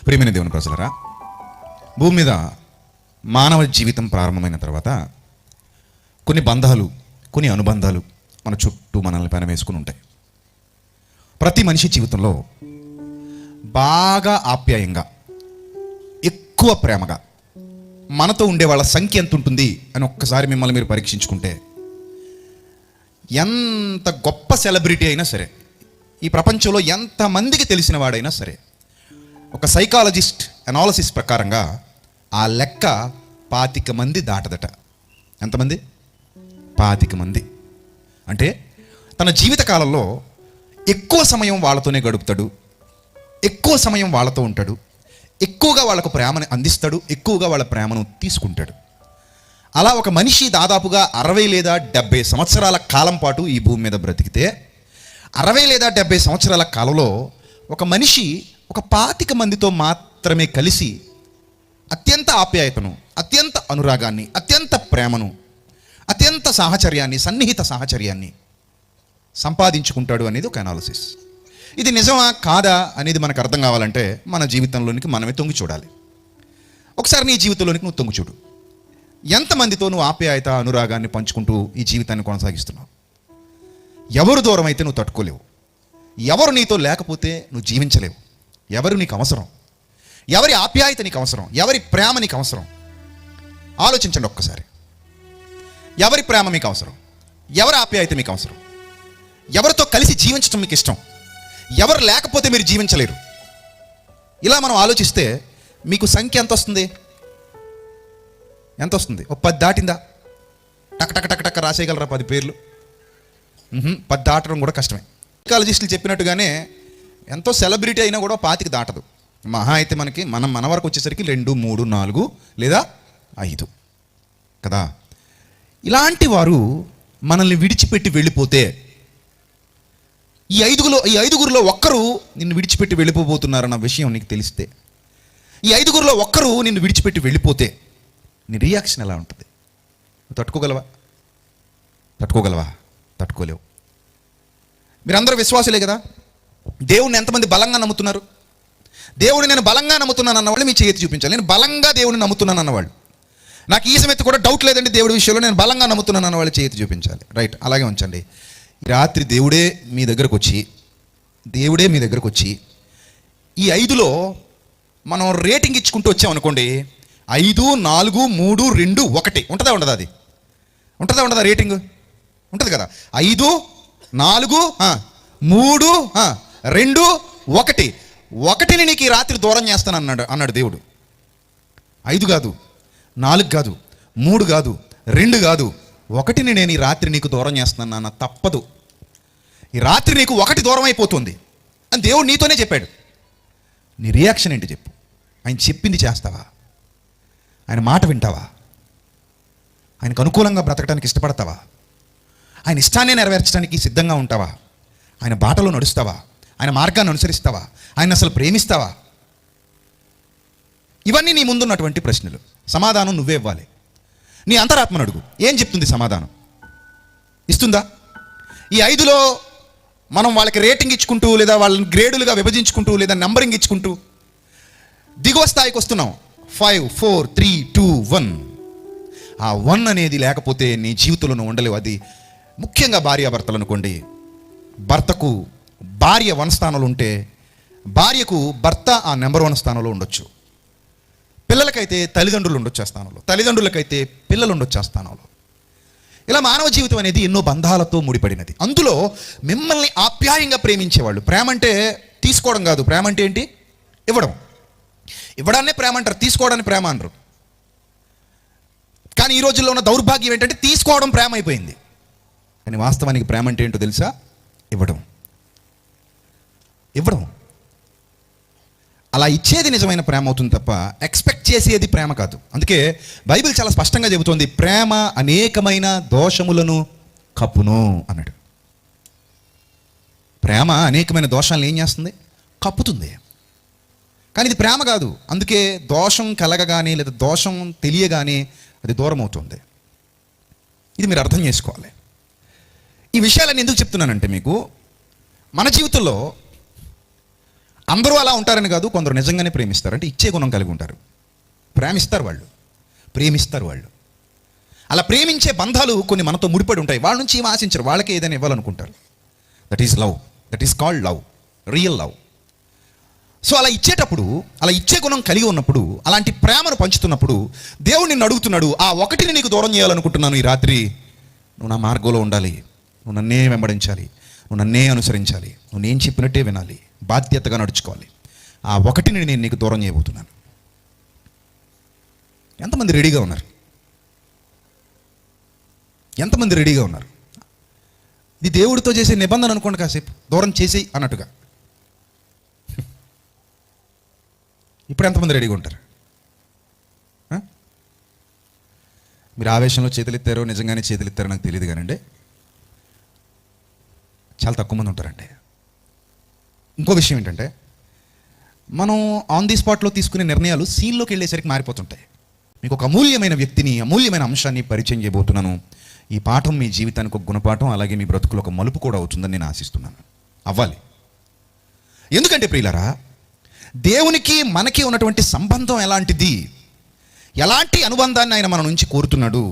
ప్రియమైన దేవుని ప్రజలరా, భూమి మీద మానవ జీవితం ప్రారంభమైన తర్వాత కొన్ని బంధాలు, కొన్ని అనుబంధాలు మన చుట్టూ మనల్ని పైన వేసుకుని ఉంటాయి. ప్రతి మనిషి జీవితంలో బాగా ఆప్యాయంగా, ఎక్కువ ప్రేమగా మనతో ఉండే వాళ్ళ సంఖ్య ఎంత ఉంటుంది అని ఒక్కసారి మిమ్మల్ని మీరు పరీక్షించుకుంటే, ఎంత గొప్ప సెలబ్రిటీ అయినా సరే, ఈ ప్రపంచంలో ఎంతమందికి తెలిసిన వాడైనా సరే, ఒక సైకాలజిస్ట్ అనాలిసిస్ ప్రకారంగా ఆ లెక్క 25 మంది దాటదట. ఎంతమంది? 25 మంది. అంటే తన జీవిత కాలంలో ఎక్కువ సమయం వాళ్ళతోనే గడుపుతాడు, ఎక్కువ సమయం వాళ్ళతో ఉంటాడు, ఎక్కువగా వాళ్ళకు ప్రేమను అందిస్తాడు, ఎక్కువగా వాళ్ళ ప్రేమను తీసుకుంటాడు. అలా ఒక మనిషి దాదాపుగా 60 లేదా 70 సంవత్సరాల కాలం పాటు ఈ భూమి మీద బ్రతికితే, 60 లేదా 70 సంవత్సరాల కాలంలో ఒక మనిషి ఒక 25 మందితో మాత్రమే కలిసి అత్యంత ఆప్యాయతను, అత్యంత అనురాగాన్ని, అత్యంత ప్రేమను, అత్యంత సాహచర్యాన్ని, సన్నిహిత సాహచర్యాన్ని సంపాదించుకుంటాడు అనేది ఒక అనాలిసిస్. ఇది నిజమా కాదా అనేది మనకు అర్థం కావాలంటే మన జీవితంలోనికి మనమే తొంగి చూడాలి. ఒకసారి నీ జీవితంలోనికి నువ్వు తొంగి చూడు. ఎంతమందితో నువ్వు ఆప్యాయత, అనురాగాన్ని పంచుకుంటూ ఈ జీవితాన్ని కొనసాగిస్తున్నావు? ఎవరు దూరం అయితే నువ్వు తట్టుకోలేవు, ఎవరు నీతో లేకపోతే నువ్వు జీవించలేవు. ఎవరు నీకు అవసరం? ఎవరి ఆప్యాయత నీకు అవసరం? ఎవరి ప్రేమ నీకు అవసరం? ఆలోచించండి ఒక్కసారి. ఎవరి ప్రేమ మీకు అవసరం? ఎవరి ఆప్యాయత మీకు అవసరం? ఎవరితో కలిసి జీవించడం మీకు ఇష్టం? ఎవరు లేకపోతే మీరు జీవించలేరు. ఇలా మనం ఆలోచిస్తే మీకు సంఖ్య ఎంత వస్తుంది? ఎంత వస్తుంది? ఒక 10 దాటిందా? టక్ టక్ టక్ టక్ రాసేయగలరా 10 పేర్లు? 10 దాటడం కూడా కష్టమే. సైకాలజిస్టులు చెప్పినట్టుగానే ఎంతో సెలబ్రిటీ అయినా కూడా 25 దాటదు. మహా అయితే మన వరకు వచ్చేసరికి 2, 3, 4 లేదా 5 కదా. ఇలాంటి వారు మనల్ని విడిచిపెట్టి వెళ్ళిపోతే, ఈ ఐదుగురిలో ఒక్కరు నిన్ను విడిచిపెట్టి వెళ్ళిపోబోతున్నారన్న విషయం నీకు తెలిస్తే, ఈ 5గురిలో ఒక్కరు నిన్ను విడిచిపెట్టి వెళ్ళిపోతే నీ రియాక్షన్ ఎలా ఉంటుంది? తట్టుకోగలవా? తట్టుకోలేవు. మీరందరూ విశ్వాసులే కదా. దేవుడిని ఎంతమంది బలంగా నమ్ముతున్నారు? దేవుడిని నేను బలంగా నమ్ముతున్నాను అన్నవాళ్ళు మీ చేతి చూపించాలి. నేను బలంగా దేవుడిని నమ్ముతున్నాను అన్నవాళ్ళు, నాకు ఈ సమయത്ത് కూడా డౌట్ లేదండి దేవుడి విషయంలో నేను బలంగా నమ్ముతున్నాను అన్నవాళ్ళు చేతి చూపించాలి. రైట్, అలాగే ఉంచండి. రాత్రి దేవుడే మీ దగ్గరకు వచ్చి ఈ 5లో మనం రేటింగ్ ఇచ్చుకుంటూ వచ్చామనుకోండి, 5, 4, 3, 2, 1 ఉంటుందా ఉండదా? అది ఉంటుందా రేటింగ్? ఉంటుంది కదా. 5, 4, 3, 2, 1. 1ని నీకు ఈ రాత్రి దూరం చేస్తాను అన్నాడు దేవుడు. 5 కాదు, 4 కాదు, 3 కాదు, 2 కాదు, 1ని నేను ఈ రాత్రి నీకు దూరం చేస్తున్నాను నాన్న, తప్పదు. ఈ రాత్రి నీకు 1 దూరం అయిపోతుంది అని దేవుడు నీతోనే చెప్పాడు. నీ రియాక్షన్ ఏంటి చెప్పు? ఆయన చెప్పింది చేస్తావా? ఆయన మాట వింటావా? ఆయనకు అనుకూలంగా బ్రతకడానికి ఇష్టపడతావా? ఆయన ఇష్టాన్ని నెరవేర్చడానికి సిద్ధంగా ఉంటావా? ఆయన బాటలో నడుస్తావా? ఆయన మార్గాన్ని అనుసరిస్తావా? ఆయన అసలు ప్రేమిస్తావా? ఇవన్నీ నీ ముందున్నటువంటి ప్రశ్నలు. సమాధానం నువ్వే ఇవ్వాలి. నీ అంతరాత్మను అడుగు, ఏం చెప్తుంది సమాధానం? ఇస్తుందా? ఈ 5లో మనం వాళ్ళకి రేటింగ్ ఇచ్చుకుంటూ, లేదా వాళ్ళని గ్రేడులుగా విభజించుకుంటూ, లేదా నంబరింగ్ ఇచ్చుకుంటూ దిగువ స్థాయికి వస్తున్నాం. 5, 4, 3, 2, 1. ఆ 1 అనేది లేకపోతే నీ జీవితంలో నువ్వు ఉండలేవు. అది ముఖ్యంగా భార్యాభర్తలు అనుకోండి. భర్తకు భార్య 1 స్థానంలో ఉంటే, భార్యకు భర్త ఆ నెంబర్ 1 స్థానంలో ఉండొచ్చు. పిల్లలకైతే తల్లిదండ్రులు ఉండొచ్చు ఆ స్థానంలో, తల్లిదండ్రులకైతే పిల్లలు ఉండొచ్చు ఆ స్థానంలో. ఇలా మానవ జీవితం అనేది ఎన్నో బంధాలతో ముడిపడినది. అందులో మిమ్మల్ని ఆప్యాయంగా ప్రేమించేవాళ్ళు. ప్రేమ అంటే తీసుకోవడం కాదు. ప్రేమ అంటే ఏంటి? ఇవ్వడాన్నే ప్రేమ అంటారు, తీసుకోవడాన్ని ప్రేమ అనరు. కానీ ఈ రోజుల్లో ఉన్న దౌర్భాగ్యం ఏంటంటే తీసుకోవడం ప్రేమ అయిపోయింది. కానీ వాస్తవానికి ప్రేమ అంటే ఏంటో తెలుసా? ఇవ్వడం. అలా ఇచ్చేది నిజమైన ప్రేమ అవుతుంది తప్ప ఎక్స్పెక్ట్ చేసేది ప్రేమ కాదు. అందుకే బైబిల్ చాలా స్పష్టంగా చెబుతోంది, ప్రేమ అనేకమైన దోషములను కప్పును అన్నాడు. ప్రేమ అనేకమైన దోషాలను ఏం చేస్తుంది? కప్పుతుంది. కానీ ఇది ప్రేమ కాదు. అందుకే దోషం కలగగానే లేదా దోషం తెలియగానే అది దూరం అవుతుంది. ఇది మీరు అర్థం చేసుకోవాలి. ఈ విషయాలన్నీ ఎందుకు చెప్తున్నానంటే, మీకు మన జీవితంలో అందరూ అలా ఉంటారని కాదు, కొందరు నిజంగానే ప్రేమిస్తారు, అంటే ఇచ్చే గుణం కలిగి ఉంటారు. ప్రేమిస్తారు వాళ్ళు. అలా ప్రేమించే బంధాలు కొన్ని మనతో ముడిపడి ఉంటాయి. వాళ్ళ నుంచి ఏం ఆశించరు, వాళ్ళకి ఏదైనా ఇవ్వాలనుకుంటారు. That is love, that is called love, real love. So అలా ఇచ్చేటప్పుడు, అలా ఇచ్చే గుణం కలిగి ఉన్నప్పుడు, అలాంటి ప్రేమను పంచుతున్నప్పుడు దేవుడు నిన్ను అడుగుతున్నాడు, ఆ ఒకటిని నీకు దూరం చేయాలనుకుంటున్నాను ఈ రాత్రి. నువ్వు నా మార్గంలో ఉండాలి, నువ్వు నన్నే వెంబడించాలి, నువ్వు నన్నే అనుసరించాలి, నువ్వు నేను చెప్పినట్టే వినాలి, బాధ్యతగా నడుచుకోవాలి. ఆ ఒకటిని నేను నీకు దూరం చేయబోతున్నాను. ఎంతమంది రెడీగా ఉన్నారు? ఎంతమంది రెడీగా ఉన్నారు? ఇది దేవుడితో చేసే నిబంధన అనుకోండి, కాసేపు దూరం చేసేయి అన్నట్టుగా. ఇప్పుడు ఎంతమంది రెడీగా ఉంటారు? మీరు ఆవేశంలో చేతులెత్తారో నిజంగానే చేతులెత్తారో నాకు తెలియదు కానండి, చాలా తక్కువ మంది ఉంటారండి. ఇంకో విషయం ఏంటంటే, మనం ఆన్ ది స్పాట్లో తీసుకునే నిర్ణయాలు సీన్లోకి వెళ్ళేసరికి మారిపోతుంటాయి. మీకు ఒక అమూల్యమైన వ్యక్తిని, అమూల్యమైన అంశాన్ని పరిచయం చేయబోతున్నాను. ఈ పాఠం మీ జీవితానికి ఒక గుణపాఠం, అలాగే మీ బ్రతుకులో ఒక మలుపు కూడా అవుతుందని నేను ఆశిస్తున్నాను. అవ్వాలి. ఎందుకంటే ప్రియులారా, దేవునికి మనకి ఉన్నటువంటి సంబంధం ఎలాంటిది, ఎలాంటి అనుబంధాన్ని ఆయన మన నుంచి కోరుతున్నాడు,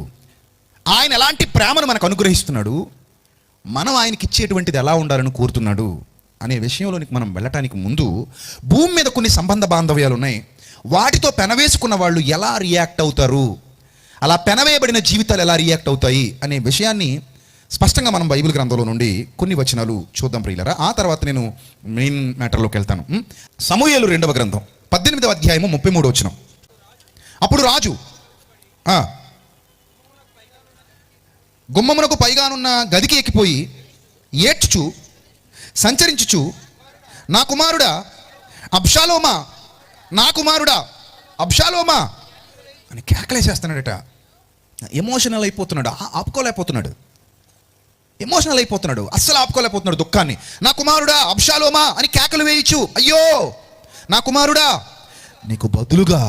ఆయన ఎలాంటి ప్రేమను మనకు అనుగ్రహిస్తున్నాడు, మనం ఆయనకి ఇచ్చేటువంటిది ఎలా ఉండాలని కోరుతున్నాడు అనే విషయంలోనికి మనం వెళ్ళటానికి ముందు, భూమి మీద కొన్ని సంబంధ బాంధవ్యాలు ఉన్నాయి. వాటితో పెనవేసుకున్న వాళ్ళు ఎలా రియాక్ట్ అవుతారు, అలా పెనవేయబడిన జీవితాలు ఎలా రియాక్ట్ అవుతాయి అనే విషయాన్ని స్పష్టంగా మనం బైబిల్ గ్రంథంలో నుండి కొన్ని వచనాలు చూద్దాం ప్రియులారా. ఆ తర్వాత నేను మెయిన్ మ్యాటర్లోకి వెళ్తాను. సమూయేలు 2వ గ్రంథం 18వ అధ్యాయము 33వ వచనం. అప్పుడు రాజు గుమ్మమునకు పైగానున్న గదికి ఎక్కిపోయి ఏడ్చుచు సంచరించుచు, నా కుమారుడా అబ్షాలోమా, నా కుమారుడా అబ్షాలోమా అని కేకలేసేస్తున్నాడట. ఎమోషనల్ అయిపోతున్నాడు, అస్సలు ఆపుకోలేకపోతున్నాడు దుఃఖాన్ని. నా కుమారుడా అబ్షాలోమా అని కేకలు వేయచ్చు. అయ్యో నా కుమారుడా, నీకు బదులుగా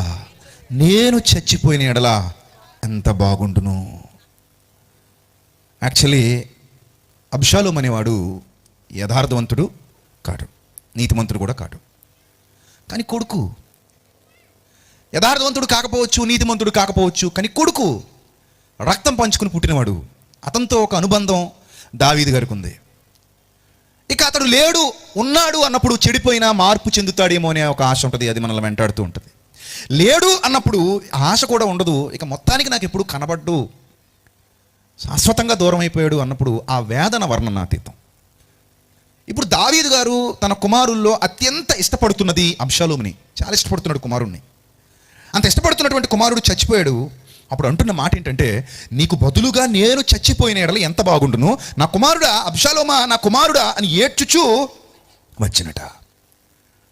నేను చచ్చిపోయిన ఎడల ఎంత బాగుండును. యాక్చువల్లీ అబ్షాలోం అనేవాడు యథార్థవంతుడు కాడు, నీతిమంతుడు కూడా కాడు. కానీ కొడుకు యథార్థవంతుడు కాకపోవచ్చు, నీతిమంతుడు కాకపోవచ్చు, కానీ కొడుకు రక్తం పంచుకుని పుట్టినవాడు. అతనితో ఒక అనుబంధం దావీదు గారికి ఉంది. ఇక అతడు లేడు, ఉన్నాడు అన్నప్పుడు చెడిపోయినా మార్పు చెందుతాడేమో అనే ఒక ఆశ ఉంటుంది, అది మనల్ని వెంటాడుతూ ఉంటుంది. లేడు అన్నప్పుడు ఆశ కూడా ఉండదు. ఇక మొత్తానికి నాకు ఎప్పుడు కనబడ్డు, శాశ్వతంగా దూరం అయిపోయాడు అన్నప్పుడు ఆ వేదన వర్ణనాతీతం. ఇప్పుడు దావీదు గారు తన కుమారుల్లో అత్యంత ఇష్టపడుతున్నది అబ్షాలోముని. చాలా ఇష్టపడుతున్నాడు కుమారుణ్ణి. అంత ఇష్టపడుతున్నటువంటి కుమారుడు చచ్చిపోయాడు. అప్పుడు అంటున్న మాట ఏంటంటే, నీకు బదులుగా నేను చచ్చిపోయిన ఎడల ఎంత బాగుండును, నా కుమారుడా అబ్షాలోమా, నా కుమారుడా అని ఏడ్చుచూ వచ్చినట.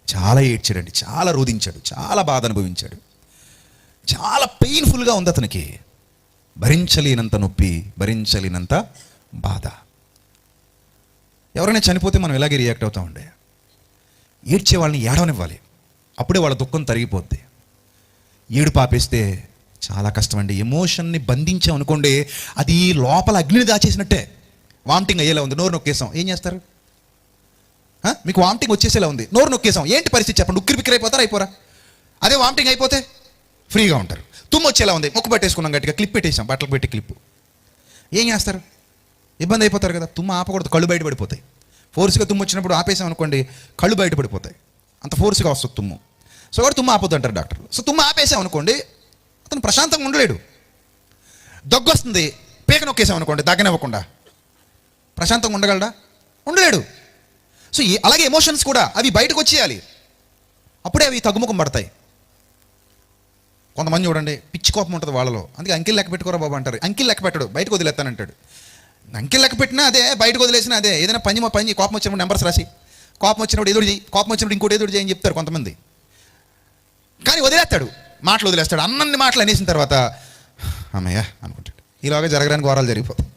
చాలా ఏడ్చాడండి, చాలా రోధించాడు, చాలా బాధ అనుభవించాడు. చాలా పెయిన్ఫుల్గా ఉంది అతనికి. భరించలేనంత నొప్పి, భరించలేనంత బాధ. ఎవరైనా చనిపోతే మనం ఇలాగే రియాక్ట్ అవుతామండి. ఏడ్చే వాళ్ళని ఏడవనివ్వాలి, అప్పుడే వాళ్ళ దుఃఖం తరిగిపోద్ది. ఏడు పాపేస్తే చాలా కష్టం అండి. ఎమోషన్ని బంధించామనుకోండి, అది లోపల అగ్నిని దాచేసినట్టే. వామిటింగ్ అయ్యేలా ఉంది, నోరు నొక్కేసాం, ఏం చేస్తారు? మీకు వామిటింగ్ వచ్చేసేలా ఉంది, నోరు నొక్కేసాం, ఏంటి పరిస్థితి చెప్పండి? ఉక్కిరి బిక్కిరి అయిపోతారా? అయిపోరా? అదే వామిటింగ్ అయిపోతే ఫ్రీగా ఉంటారు. తుమ్ము వచ్చేలా ఉంది, ముక్కు పట్టేసుకున్నాం, గట్టిగా క్లిప్ పెట్టేసాం, బట్టలు పెట్టి క్లిప్, ఏం చేస్తారు? ఇబ్బంది అయిపోతారు కదా. తుమ్ము ఆపకూడదు, కళ్ళు బయటపడిపోతాయి. ఫోర్స్గా తుమ్ము వచ్చినప్పుడు ఆపేసాం అనుకోండి, కళ్ళు బయటపడిపోతాయి, అంత ఫోర్స్గా వస్తుంది తుమ్ము. సో కూడా తుమ్ము ఆపొద్దు అంటారు డాక్టర్లు. సో తుమ్ము ఆపేసాం అనుకోండి, అతను ప్రశాంతంగా ఉండలేడు. దగ్గు వస్తుంది, పీక నొక్కేసాం అనుకోండి, దగ్గనివ్వకుండా ప్రశాంతంగా ఉండగలడా? ఉండలేడు. సో అలాగే ఎమోషన్స్ కూడా అవి బయటకు వచ్చేయాలి, అప్పుడే అవి తగ్గుముఖం పడతాయి. కొంతమంది చూడండి, పిచ్చి కోపం ఉంటుంది వాళ్ళలో, అందుకే అంకిల్ లెక్క పెట్టుకోరా బాబు అంటారు. అంకిల్ లెక్క పెట్టడు, బయటకు వదిలేస్తానంటాడు. అంకిల్ లెక్క పెట్టినా అదే, బయటకు వదిలేసినా అదే. ఏదైనా పని కోపం వచ్చినప్పుడు నెంబర్స్ రాసి, కోపం వచ్చినప్పుడు ఎదురు చేయి, కోపం వచ్చినప్పుడు ఇంకోటి ఎదురు చేయని చెప్తారు కొంతమంది. కానీ వదిలేస్తాడు, మాటలు వదిలేస్తాడు. అన్ని మాటలు అనేసిన తర్వాత అమ్మయ్య అనుకుంటాడు. ఈలోగా జరగడానికి ఘోరాలు జరిగిపోతాయి.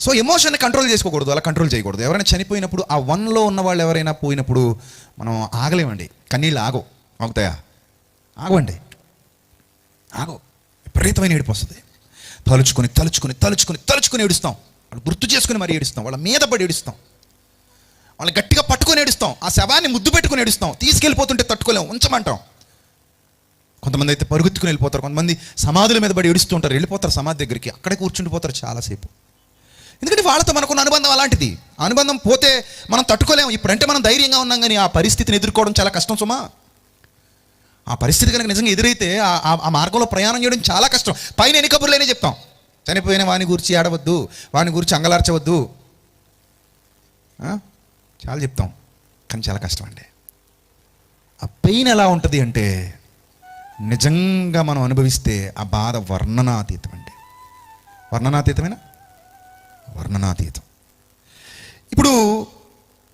సో ఎమోషన్ని కంట్రోల్ చేసుకోకూడదు, అలా కంట్రోల్ చేయకూడదు. ఎవరైనా చనిపోయినప్పుడు, ఆ వన్లో ఉన్న వాళ్ళు ఎవరైనా పోయినప్పుడు మనం ఆగలేమండి. కన్నీళ్ళు ఆగుతాయా? ఆగవండి, ఆగవు. విపరీతమైన ఏడుపు వస్తుంది. తలుచుకొని తలుచుకొని తలుచుకొని తలుచుకొని ఏడుస్తాం. వాళ్ళు గుర్తు చేసుకుని మరి ఏడుస్తాం, వాళ్ళ మీద పడి ఏడుస్తాం. వాళ్ళని గట్టిగా పట్టుకొని ఏడుస్తాం, ఆ శవాన్ని ముద్దు పెట్టుకొని ఏడుస్తాం, తీసుకెళ్ళిపోతుంటే తట్టుకోలేం, ఉంచమంటాం. కొంతమంది అయితే పరుగుత్తుకుని వెళ్ళిపోతారు, కొంతమంది సమాధుల మీద పడి ఏడుస్తూ ఉంటారు, వెళ్ళిపోతారు సమాధి దగ్గరికి, అక్కడే కూర్చుండిపోతారు చాలాసేపు. ఎందుకంటే వాళ్ళతో మనకున్న అనుబంధం అలాంటిది. ఆ అనుబంధం పోతే మనం తట్టుకోలేము. ఇప్పుడంటే మనం ధైర్యంగా ఉన్నాం, కానీ ఆ పరిస్థితిని ఎదుర్కోవడం చాలా కష్టం సుమా. ఆ పరిస్థితి కనుక నిజంగా ఎదురైతే ఆ మార్గంలో ప్రయాణం చేయడం చాలా కష్టం. పైన ఎన్ని కబుర్లేనే చెప్తాం, చనిపోయిన వాని గురించి ఆడవద్దు, వాని గురించి అంగలార్చవద్దు, చాలా చెప్తాం, కానీ చాలా కష్టం అండి. ఆ పెయిన్ ఎలా ఉంటుంది అంటే నిజంగా మనం అనుభవిస్తే ఆ బాధ వర్ణనాతీతం అండి. వర్ణనాతీతం. ఇప్పుడు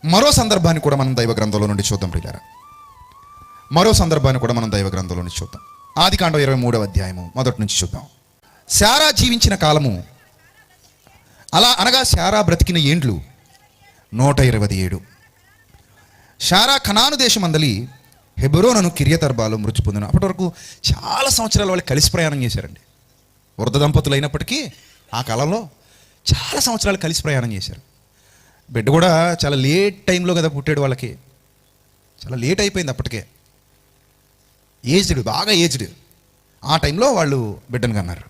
మరో సందర్భాన్ని కూడా మనం దైవ గ్రంథంలో నుండి చూద్దాం ప్రియులారా. ఆదికాండం 23వ అధ్యాయము మొదటి నుంచి చూద్దాం. శారా జీవించిన కాలము, అలా అనగా శారా బ్రతికిన ఏండ్లు 127. శారా కనాను దేశమందలి హెబ్రోనును కిర్యతర్బాలో మృతి పొందిన. అప్పటి వరకు చాలా సంవత్సరాలు వాళ్ళు కలిసి ప్రయాణం చేశారండి. వృద్ధ దంపతులు అయినప్పటికీ ఆ కాలంలో చాలా సంవత్సరాలు కలిసి ప్రయాణం చేశారు. బిడ్డ కూడా చాలా లేట్ టైంలో కదా పుట్టాడు, వాళ్ళకి చాలా లేట్ అయిపోయింది అప్పటికే, బాగా ఏజ్డ్. ఆ టైంలో వాళ్ళు బిడ్డను కన్నారు.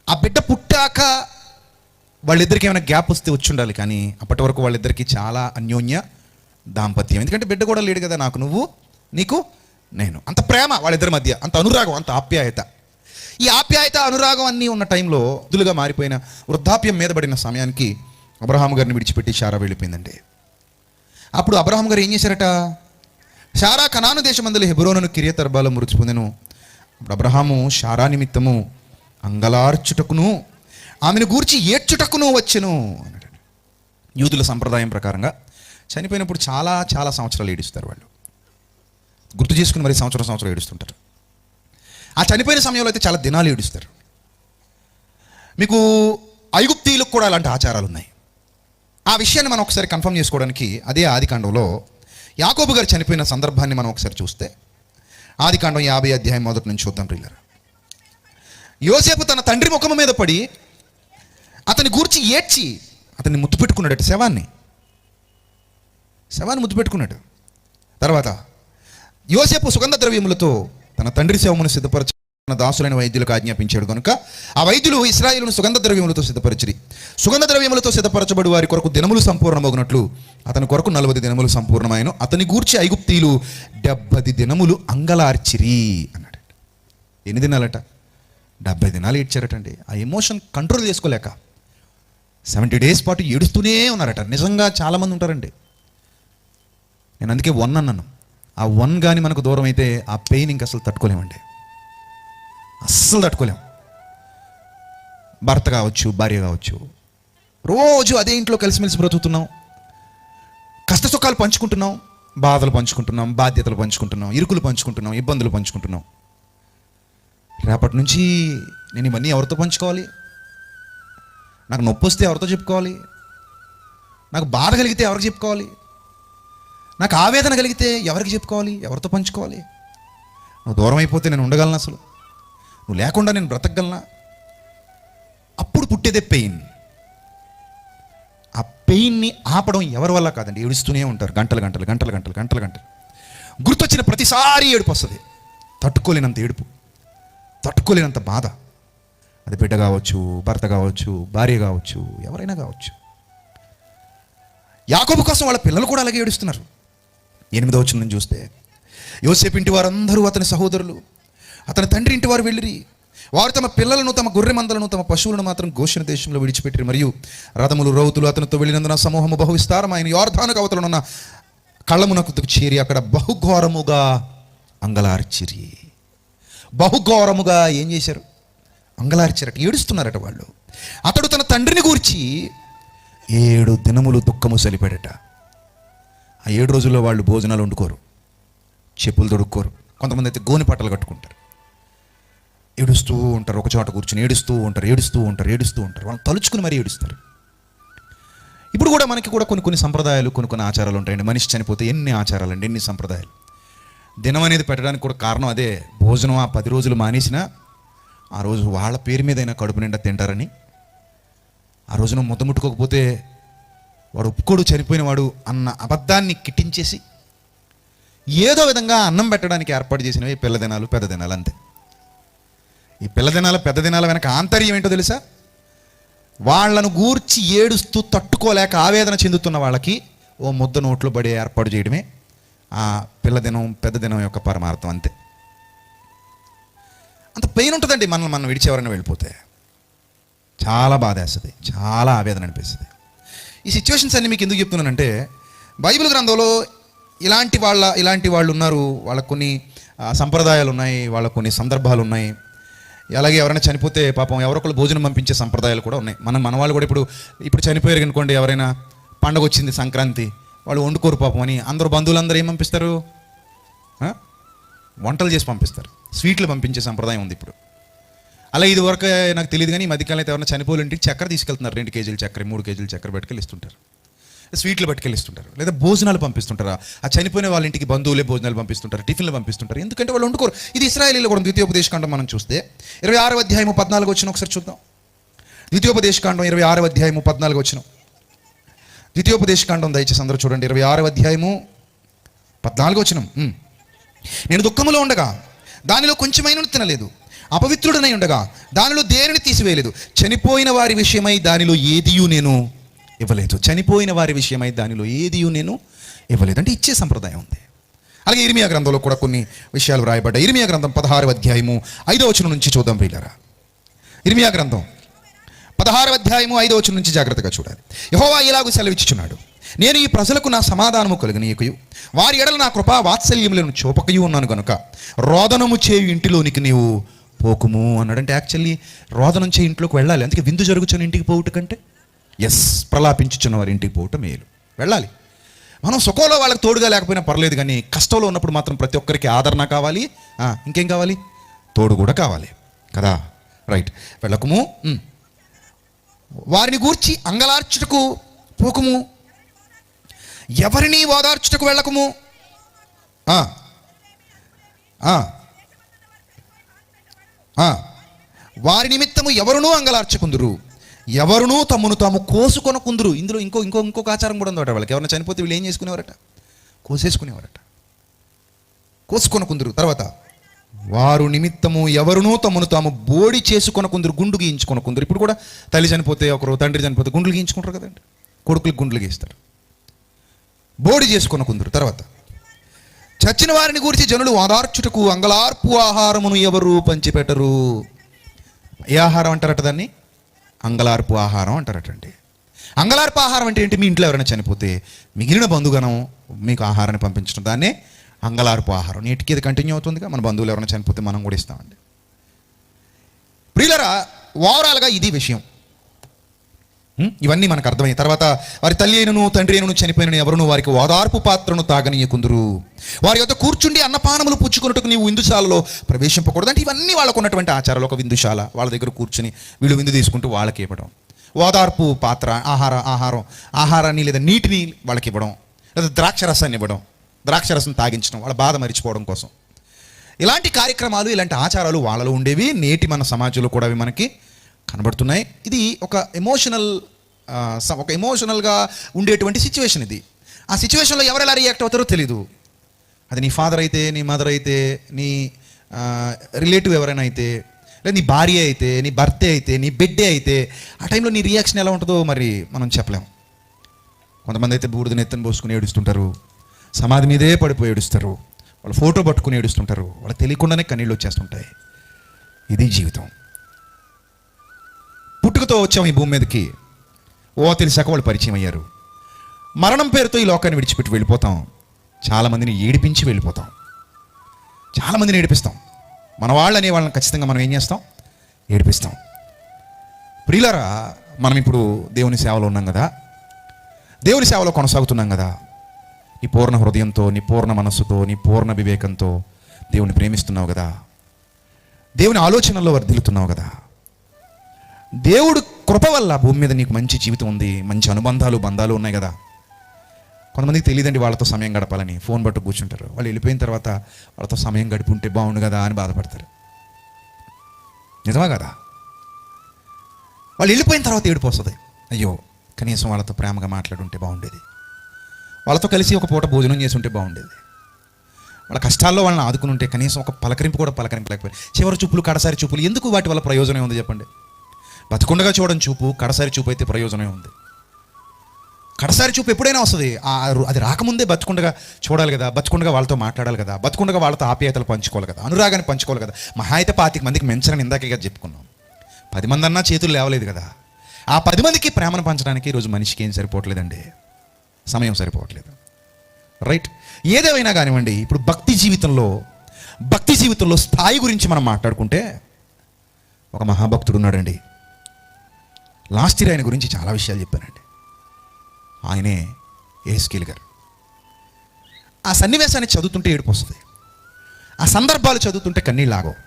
ఆ బిడ్డ పుట్టాక వాళ్ళిద్దరికి ఏమైనా గ్యాప్ వస్తే వచ్చి ఉండాలి, కానీ అప్పటి వరకు వాళ్ళిద్దరికీ చాలా అన్యోన్య దాంపత్యం. ఎందుకంటే బిడ్డ కూడా లేడు కదా, నాకు నువ్వు, నీకు నేను, అంత ప్రేమ వాళ్ళిద్దరి మధ్య, అంత అనురాగం, అంత ఆప్యాయత. ఈ ఆప్యాయత అనురాగం అన్నీ ఉన్న టైంలో వృద్ధులుగా మారిపోయిన, వృద్ధాప్యం మీద పడిన సమయానికి అబ్రహాము గారిని విడిచిపెట్టి శారా వెళ్ళిపోయిందండి. అప్పుడు అబ్రహాము గారు ఏం చేశారట, శారా కనాను దేశమందలి హెబ్రోనును కిర్యతర్బాలో మృతి పొందెను. అప్పుడు అబ్రహాము శారా నిమిత్తము అంగలార్చుటకును ఆమెను గూర్చి ఏడ్చుటకును వచ్చెను అన్నాడు. యూదుల సంప్రదాయం ప్రకారంగా చనిపోయినప్పుడు చాలా చాలా సంవత్సరాలు ఏడుస్తారు వాళ్ళు, గుర్తు చేసుకుని మరి సంవత్సరం ఏడుస్తుంటారు. ఆ చనిపోయిన సమయంలో అయితే చాలా దినాలు ఏడుస్తారు. మీకు ఐగుప్తీయులకు కూడా అలాంటి ఆచారాలు ఉన్నాయి. ఆ విషయాన్ని మనం ఒకసారి కన్ఫర్మ్ చేసుకోవడానికి అదే ఆదికాండంలో యాకోబు గారు చనిపోయిన సందర్భాన్ని మనం ఒకసారి చూస్తే, ఆదికాండం 50 అధ్యాయం మొదటి నుంచి చూద్దాం ప్రియులారా. యోసేపు తన తండ్రి ముఖము మీద పడి అతని గూర్చి ఏడ్చి అతన్ని ముద్దు పెట్టుకున్నాడు, శవాన్ని ముద్దు పెట్టుకున్నాడు. తర్వాత యోసేపు సుగంధ ద్రవ్యములతో తన తండ్రి శవమును సిద్ధపరచ దాసులైన వైద్యులకు ఆజ్ఞాపించాడు కనుక ఆ వైద్యులు ఇశ్రాయేలును సుగంధ ద్రవ్యములతో సిద్ధపరిచిరి. సుగంధ ద్రవ్యములతో సిద్ధపరచబడి వారి కొరకు దినములు సంపూర్ణమగునట్లు అతని కొరకు 40 దినములు సంపూర్ణమైన. అతని గూర్చి ఐగుప్తీయులు 70 దినములు అంగలార్చిరి అన్నాడు. ఎన్ని దినాలట? 70 దినాలు ఏడ్చారటండి. ఆ ఎమోషన్ కంట్రోల్ చేసుకోలేక 70 డేస్ పాటు ఏడుస్తూనే ఉన్నారట. నిజంగా చాలామంది ఉంటారండి. నేను అందుకే 1 అన్నాను. ఆ 1 కానీ మనకు దూరం అయితే ఆ పెయిన్ ఇంక అసలు తట్టుకోలేమండి, అస్సలు తట్టుకోలేం. భర్త కావచ్చు, భార్య కావచ్చు, రోజు అదే ఇంట్లో కలిసిమెలిసి బ్రతుకుతున్నాం, కష్ట సుఖాలు పంచుకుంటున్నాం, బాధలు పంచుకుంటున్నాం, బాధ్యతలు పంచుకుంటున్నాం, ఇరుకులు పంచుకుంటున్నాం, ఇబ్బందులు పంచుకుంటున్నాం. రేపటి నుంచి నేను ఇవన్నీ ఎవరితో పంచుకోవాలి? నాకు నొప్పి వస్తే ఎవరితో చెప్పుకోవాలి? నాకు బాధ కలిగితే ఎవరికి చెప్పుకోవాలి? నాకు ఆవేదన కలిగితే ఎవరికి చెప్పుకోవాలి? ఎవరితో పంచుకోవాలి? నువ్వు దూరం అయిపోతే నేను ఉండగలను? అసలు నువ్వు లేకుండా నేను బ్రతకగలనా? అప్పుడు పుట్టేదే పెయిన్. ఆ పెయిన్ని ఆపడం ఎవరి వల్ల కాదండి, ఏడుస్తూనే ఉంటారు గంటలు. గుర్తొచ్చిన ప్రతిసారి ఏడుపు వస్తుంది. తట్టుకోలేనంత ఏడుపు, తట్టుకోలేనంత బాధ. అది బిడ్డ కావచ్చు, భర్త కావచ్చు, భార్య కావచ్చు, ఎవరైనా కావచ్చు. యాకోబు కోసం వాళ్ళ పిల్లలు కూడా అలాగే ఏడుస్తున్నారు. 8వ వచనం చూస్తే, యోసేపు ఇంటి వారందరూ అతని సహోదరులు అతని తండ్రి ఇంటి వారు వెళ్ళిరి. వారు తమ పిల్లలను, తమ గొర్రె మందలను, తమ పశువులను మాత్రం గోషెన దేశంలో విడిచిపెట్టిరి. మరియు రథములు, రౌతులు అతనితో వెళ్ళినందున సమూహము బహు విస్తారమైన యోర్దానుకు అవతలనున్న కళ్ళమునకు చేరి అక్కడ బహుఘోరముగా అంగలార్చిరి. బహుఘోరముగా ఏం చేశారు? అంగలార్చారట, ఏడుస్తున్నారట వాళ్ళు. అతడు తన తండ్రిని గూర్చి 7 దినములు దుఃఖము సలిపాడట. ఆ 7 రోజుల్లో వాళ్ళు భోజనాలు వండుకోరు, చెప్పులు తొడుక్కోరు, కొంతమంది అయితే గోని పట్టలు కట్టుకుంటారు, ఏడుస్తూ ఉంటారు, ఒక చోట కూర్చొని ఏడుస్తూ ఉంటారు. వాళ్ళు తలుచుకుని మరీ ఏడుస్తారు. ఇప్పుడు కూడా మనకి కూడా కొన్ని సంప్రదాయాలు, కొన్ని ఆచారాలు ఉంటాయండి. మనిషి చనిపోతే ఎన్ని ఆచారాలు అండి, ఎన్ని సంప్రదాయాలు. దినం అనేది పెట్టడానికి కూడా కారణం అదే. భోజనం ఆ 10 రోజులు మానేసినా ఆ రోజు వాళ్ళ పేరు మీదైనా కడుపు నిండా తింటారని, ఆ రోజున ముద్ద ముట్టుకోకపోతే వాడు ఒప్పుకోడు చనిపోయిన వాడు అన్న అబద్ధాన్ని కిట్టించేసి ఏదో విధంగా అన్నం పెట్టడానికి ఏర్పాటు చేసినవి పిల్ల దినాలు పెద్ద దినాలు అంతే. ఈ పిల్ల దినాలు పెద్ద దినాల వెనక ఆంతర్యం ఏంటో తెలుసా? వాళ్లను గూర్చి ఏడుస్తూ తట్టుకోలేక ఆవేదన చెందుతున్న వాళ్ళకి ఓ ముద్ద నోట్లో పడే ఏర్పాటు చేయడమే ఆ పిల్ల దినం పెద్ద దినం యొక్క పరమార్థం అంతే. అంత పెయిన్ ఉంటుందండి మనం విడిచేవారని వెళ్ళిపోతే. చాలా బాధ వేస్తుంది, చాలా ఆవేదన అనిపిస్తుంది. ఈ సిచ్యువేషన్స్ అన్నీ మీకు ఎందుకు చెప్తున్నానంటే, బైబిల్ గ్రంథంలో ఇలాంటి వాళ్ళు ఉన్నారు. వాళ్ళకు కొన్ని సంప్రదాయాలు ఉన్నాయి, వాళ్ళకు కొన్ని సందర్భాలు ఉన్నాయి. అలాగే ఎవరైనా చనిపోతే పాపం ఎవరొకరు భోజనం పంపించే సంప్రదాయాలు కూడా ఉన్నాయి. మన వాళ్ళు కూడా ఇప్పుడు చనిపోయారు అనుకోండి, ఎవరైనా పండగ వచ్చింది సంక్రాంతి, వాళ్ళు వండుకోరు పాపం అని అందరూ బంధువులందరూ ఏం పంపిస్తారు? వంటలు చేసి పంపిస్తారు, స్వీట్లు పంపించే సంప్రదాయం ఉంది ఇప్పుడు. అలా ఇది వరకు నాకు తెలియదు, కానీ ఈ మధ్యకాలం అయితే ఎవరైనా చనిపోయిన ఇంటికి చక్కెర తీసుకెళ్తున్నారు. 2 కేజీలు చక్కెర, 3 కేజీలు చక్కెర పట్టుకెళ్ళిస్తుంటారు, స్వీట్లు పట్టుకెళ్ళిస్తుంటారు, లేదా భోజనాలు పంపిస్తుంటారు. ఆ చనిపోయిన వాళ్ళ ఇంటికి బంధువులే భోజనాలు పంపిస్తుంటారు, టిఫిన్లు పంపిస్తుంటారు. ఎందుకంటే వాళ్ళు వండుకోరు. ఇది ఇశ్రాయేలీలో కూడా ద్వితీయోపదేశకాండం మనం చూస్తే 26వ అధ్యాయము 14 వచనం ఒకసారి చూద్దాం. ద్వితీయోపదేశకాండం 26వ అధ్యాయము 14 వచనం. ద్వితీయోపదేశకాండం దయచేసి అందరూ చూడండి. 26వ అధ్యాయము 14 వచనం. నేను దుఃఖములో ఉండగా దానిలో కొంచెమైనా తినలేదు, అపవిత్రుడనై ఉండగా దానిలో దేనిని తీసివేయలేదు, చనిపోయిన వారి విషయమై దానిలో ఏదియూ నేను ఇవ్వలేదు. చనిపోయిన వారి విషయమై దానిలో ఏదియూ నేను ఇవ్వలేదు అంటే ఇచ్చే సంప్రదాయం ఉంది. అలాగే ఇర్మియా గ్రంథంలో కూడా కొన్ని విషయాలు రాయబడ్డాయి. ఇర్మియా గ్రంథం 16వ అధ్యాయము 5వ వచనం నుంచి చూద్దాం ప్రియులారా. ఇర్మియా గ్రంథం 16వ అధ్యాయము 5వ వచనం నుంచి జాగ్రత్తగా చూడాలి. యెహోవా ఇలాగు సెలవిచ్చుచున్నాడు, నేను ఈ ప్రజలకు నా సమాధానము కలుగనీయకయు వారి ఎడల నా కృపా వాత్సల్యములను చూపకయు ఉన్నాను గనుక రోదనము చేయు ఇంటిలోనికి నీవు పోకుము అన్నాడంటే, యాక్చువల్లీ రోదనం చేయి ఇంట్లోకి వెళ్ళాలి. అందుకే విందు జరుగుచున్న ఇంటికి పోవుట కంటే ప్రలాపించుచున్న వారి ఇంటికి పోవటం మేలు. వెళ్ళాలి. మనం సుఖంలో వాళ్ళకి తోడుగా లేకపోయినా పర్లేదు, కానీ కష్టంలో ఉన్నప్పుడు మాత్రం ప్రతి ఒక్కరికి ఆదరణ కావాలి. ఇంకేం కావాలి? తోడు కూడా కావాలి కదా. రైట్. వెళ్ళకుము, వారిని గూర్చి అంగలార్చుటకు పోకుము, ఎవరిని ఓదార్చుటకు వెళ్ళకుము, వారి నిమిత్తము ఎవరునూ అంగలార్చుకుందురు, ఎవరునూ తమ్మును తాము కోసుకొనకుందురు. ఇందులో ఇంకొక ఆచారం కూడా ఉందట. వాళ్ళకి ఎవరైనా చనిపోతే వీళ్ళు ఏం చేసుకునేవారట? కోసేసుకునేవారట, కోసుకొనకుందురు. తర్వాత వారు నిమిత్తము ఎవరునూ తమ్మును తాము బోడి చేసుకొనకుందురు, గుండు గీయించుకొనకుందురు. ఇప్పుడు కూడా తల్లి చనిపోతే, ఒకరు తండ్రి చనిపోతే గుండ్లు గీయించుకుంటారు కదండి, కొడుకులకు గుండ్లు గీస్తారు, బోడి చేసుకొనకుందురు. తర్వాత చచ్చిన వారిని గురించి జనులు ఓదార్చుటకు అంగలార్పు ఆహారమును ఎవరు పంచిపెట్టరు. ఏ ఆహారం అంటారట? దాన్ని అంగలార్పు ఆహారం అంటారటండి. అంగలార్పు ఆహారం అంటే ఏంటి? మీ ఇంట్లో ఎవరైనా చనిపోతే మిగిలిన బంధుగణం మీకు ఆహారాన్ని పంపించడం, దాన్నే అంగలార్పు ఆహారం. నేటికి ఇది కంటిన్యూ అవుతుందిగా. మన బంధువులు ఎవరైనా చనిపోతే మనం కూడా ఇస్తామండి. ప్రియులరా, ఓవరాల్గా ఇది విషయం. ఇవన్నీ మనకు అర్థమయ్యాయి. తర్వాత వారి తల్లి అయినను తండ్రి అయినను చనిపోయిన ఎవరును వారికి ఓదార్పు పాత్రను తాగనీయకుందురు, వారి యొద్ద కూర్చుండి అన్నపానములు పుచ్చుకున్నట్టుకు నీవు విందుశాలలో ప్రవేశింపకూడదు. అంటే ఇవన్నీ వాళ్ళకు ఉన్నటువంటి ఆచారాలు. ఒక విందుశాల, వాళ్ళ దగ్గర కూర్చుని వీళ్ళు విందు తీసుకుంటూ వాళ్ళకి ఇవ్వడం, ఓదార్పు పాత్ర, ఆహారాన్ని లేదా నీటిని వాళ్ళకి ఇవ్వడం, లేదా ద్రాక్షరసాన్ని ఇవ్వడం, ద్రాక్షరసం తాగించడం, వాళ్ళ బాధ మరిచిపోవడం కోసం. ఇలాంటి కార్యక్రమాలు, ఇలాంటి ఆచారాలు వాళ్ళలో ఉండేవి. నేటి మన సమాజంలో కూడా అవి మనకి కనబడుతున్నాయి. ఇది ఒక ఎమోషనల్గా ఉండేటువంటి సిచ్యువేషన్ ఇది. ఆ సిచ్యువేషన్లో ఎవరు ఎలా రియాక్ట్ అవుతారో తెలీదు. అది నీ ఫాదర్ అయితే, నీ మదర్ అయితే, నీ రిలేటివ్ ఎవరైనా అయితే, లేదా నీ భార్య అయితే, నీ భర్తే అయితే, నీ బిడ్డే అయితే, ఆ టైంలో నీ రియాక్షన్ ఎలా ఉంటుందో మరి మనం చెప్పలేము. కొంతమంది అయితే బూడిదని ఎత్తని పోసుకుని ఏడుస్తుంటారు, సమాధి మీదే పడిపోయి ఏడుస్తారు, వాళ్ళు ఫోటో పట్టుకుని ఏడుస్తుంటారు, వాళ్ళకి తెలియకుండానే కన్నీళ్ళు వచ్చేస్తుంటాయి. ఇది జీవితం. పుట్టుకతో వచ్చాం ఈ భూమి మీదకి, తెలిసాక వాళ్ళు పరిచయం అయ్యారు. మరణం పేరుతో ఈ లోకాన్ని విడిచిపెట్టి వెళ్ళిపోతాం. చాలామందిని ఏడిపించి వెళ్ళిపోతాం, చాలామందిని ఏడిపిస్తాం. మన వాళ్ళు అనే వాళ్ళని ఖచ్చితంగా మనం ఏం చేస్తాం? ఏడిపిస్తాం. ప్రియులారా, మనం ఇప్పుడు దేవుని సేవలో ఉన్నాం కదా, దేవుని సేవలో కొనసాగుతున్నాం కదా. నీ పూర్ణ హృదయంతో, నీ పూర్ణ మనస్సుతో, నీ పూర్ణ వివేకంతో దేవుని ప్రేమిస్తున్నావు కదా, దేవుని ఆలోచనల్లో వర్ధిల్లుతున్నావు కదా. దేవుడు కృప వల్ల భూమి మీద నీకు మంచి జీవితం ఉంది, మంచి బంధాలు ఉన్నాయి కదా. కొంతమందికి తెలియదండి వాళ్ళతో సమయం గడపాలని. ఫోన్ పట్టు కూర్చుంటారు. వాళ్ళు వెళ్ళిపోయిన తర్వాత వాళ్ళతో సమయం గడిపి ఉంటే బాగుండు కదా అని బాధపడతారు. నిజమా కదా? వాళ్ళు వెళ్ళిపోయిన తర్వాత ఏడుపు వస్తుంది. అయ్యో కనీసం వాళ్ళతో ప్రేమగా మాట్లాడుంటే బాగుండేది, వాళ్ళతో కలిసి ఒక పూట భోజనం చేసి ఉంటే బాగుండేది, వాళ్ళ కష్టాల్లో వాళ్ళని ఆదుకుని ఉంటే కనీసం ఒక పలకరింపు కూడా పలకరింపలేకపోయి. చివరి చూపులు, కడసారి చూపులు ఎందుకు? వాటి వల్ల ప్రయోజనం ఉంది చెప్పండి? బతకుండగా చూడడం చూపు, కడసారి చూపు అయితే ప్రయోజనం ఉంది. కడసారి చూపు ఎప్పుడైనా వస్తుంది, అది రాకముందే బతుకుండగా చూడాలి కదా, బతుకుండగా వాళ్ళతో మాట్లాడాలి కదా, బతుకుండగా వాళ్ళతో ఆప్యాయతలు పంచుకోవాలి కదా, అనురాగాన్ని పంచుకోవాలి కదా. మహా అయితే 25 మందికి మెంచరని ఇందాకే కదా చెప్పుకున్నాం. 10 మంది అన్నా చేతులు లేవలేదు కదా. ఆ 10 మందికి ప్రేమను పంచడానికి ఈరోజు మనిషికి ఏం సరిపోవట్లేదండి, సమయం సరిపోవట్లేదు. రైట్? ఏదేమైనా కానివ్వండి, ఇప్పుడు భక్తి జీవితంలో స్థాయి గురించి మనం మాట్లాడుకుంటే ఒక మహాభక్తుడు ఉన్నాడండి. లాస్ట్ ఇయర్ ఆయన గురించి చాలా విషయాలు చెప్పానండి. ఆయనే యెహెజ్కేలు గారు. ఆ సన్నివేశాన్ని చదువుతుంటే ఏడుపు వస్తుంది, ఆ సందర్భాలు చదువుతుంటే కన్నీళ్ళు ఆగవు.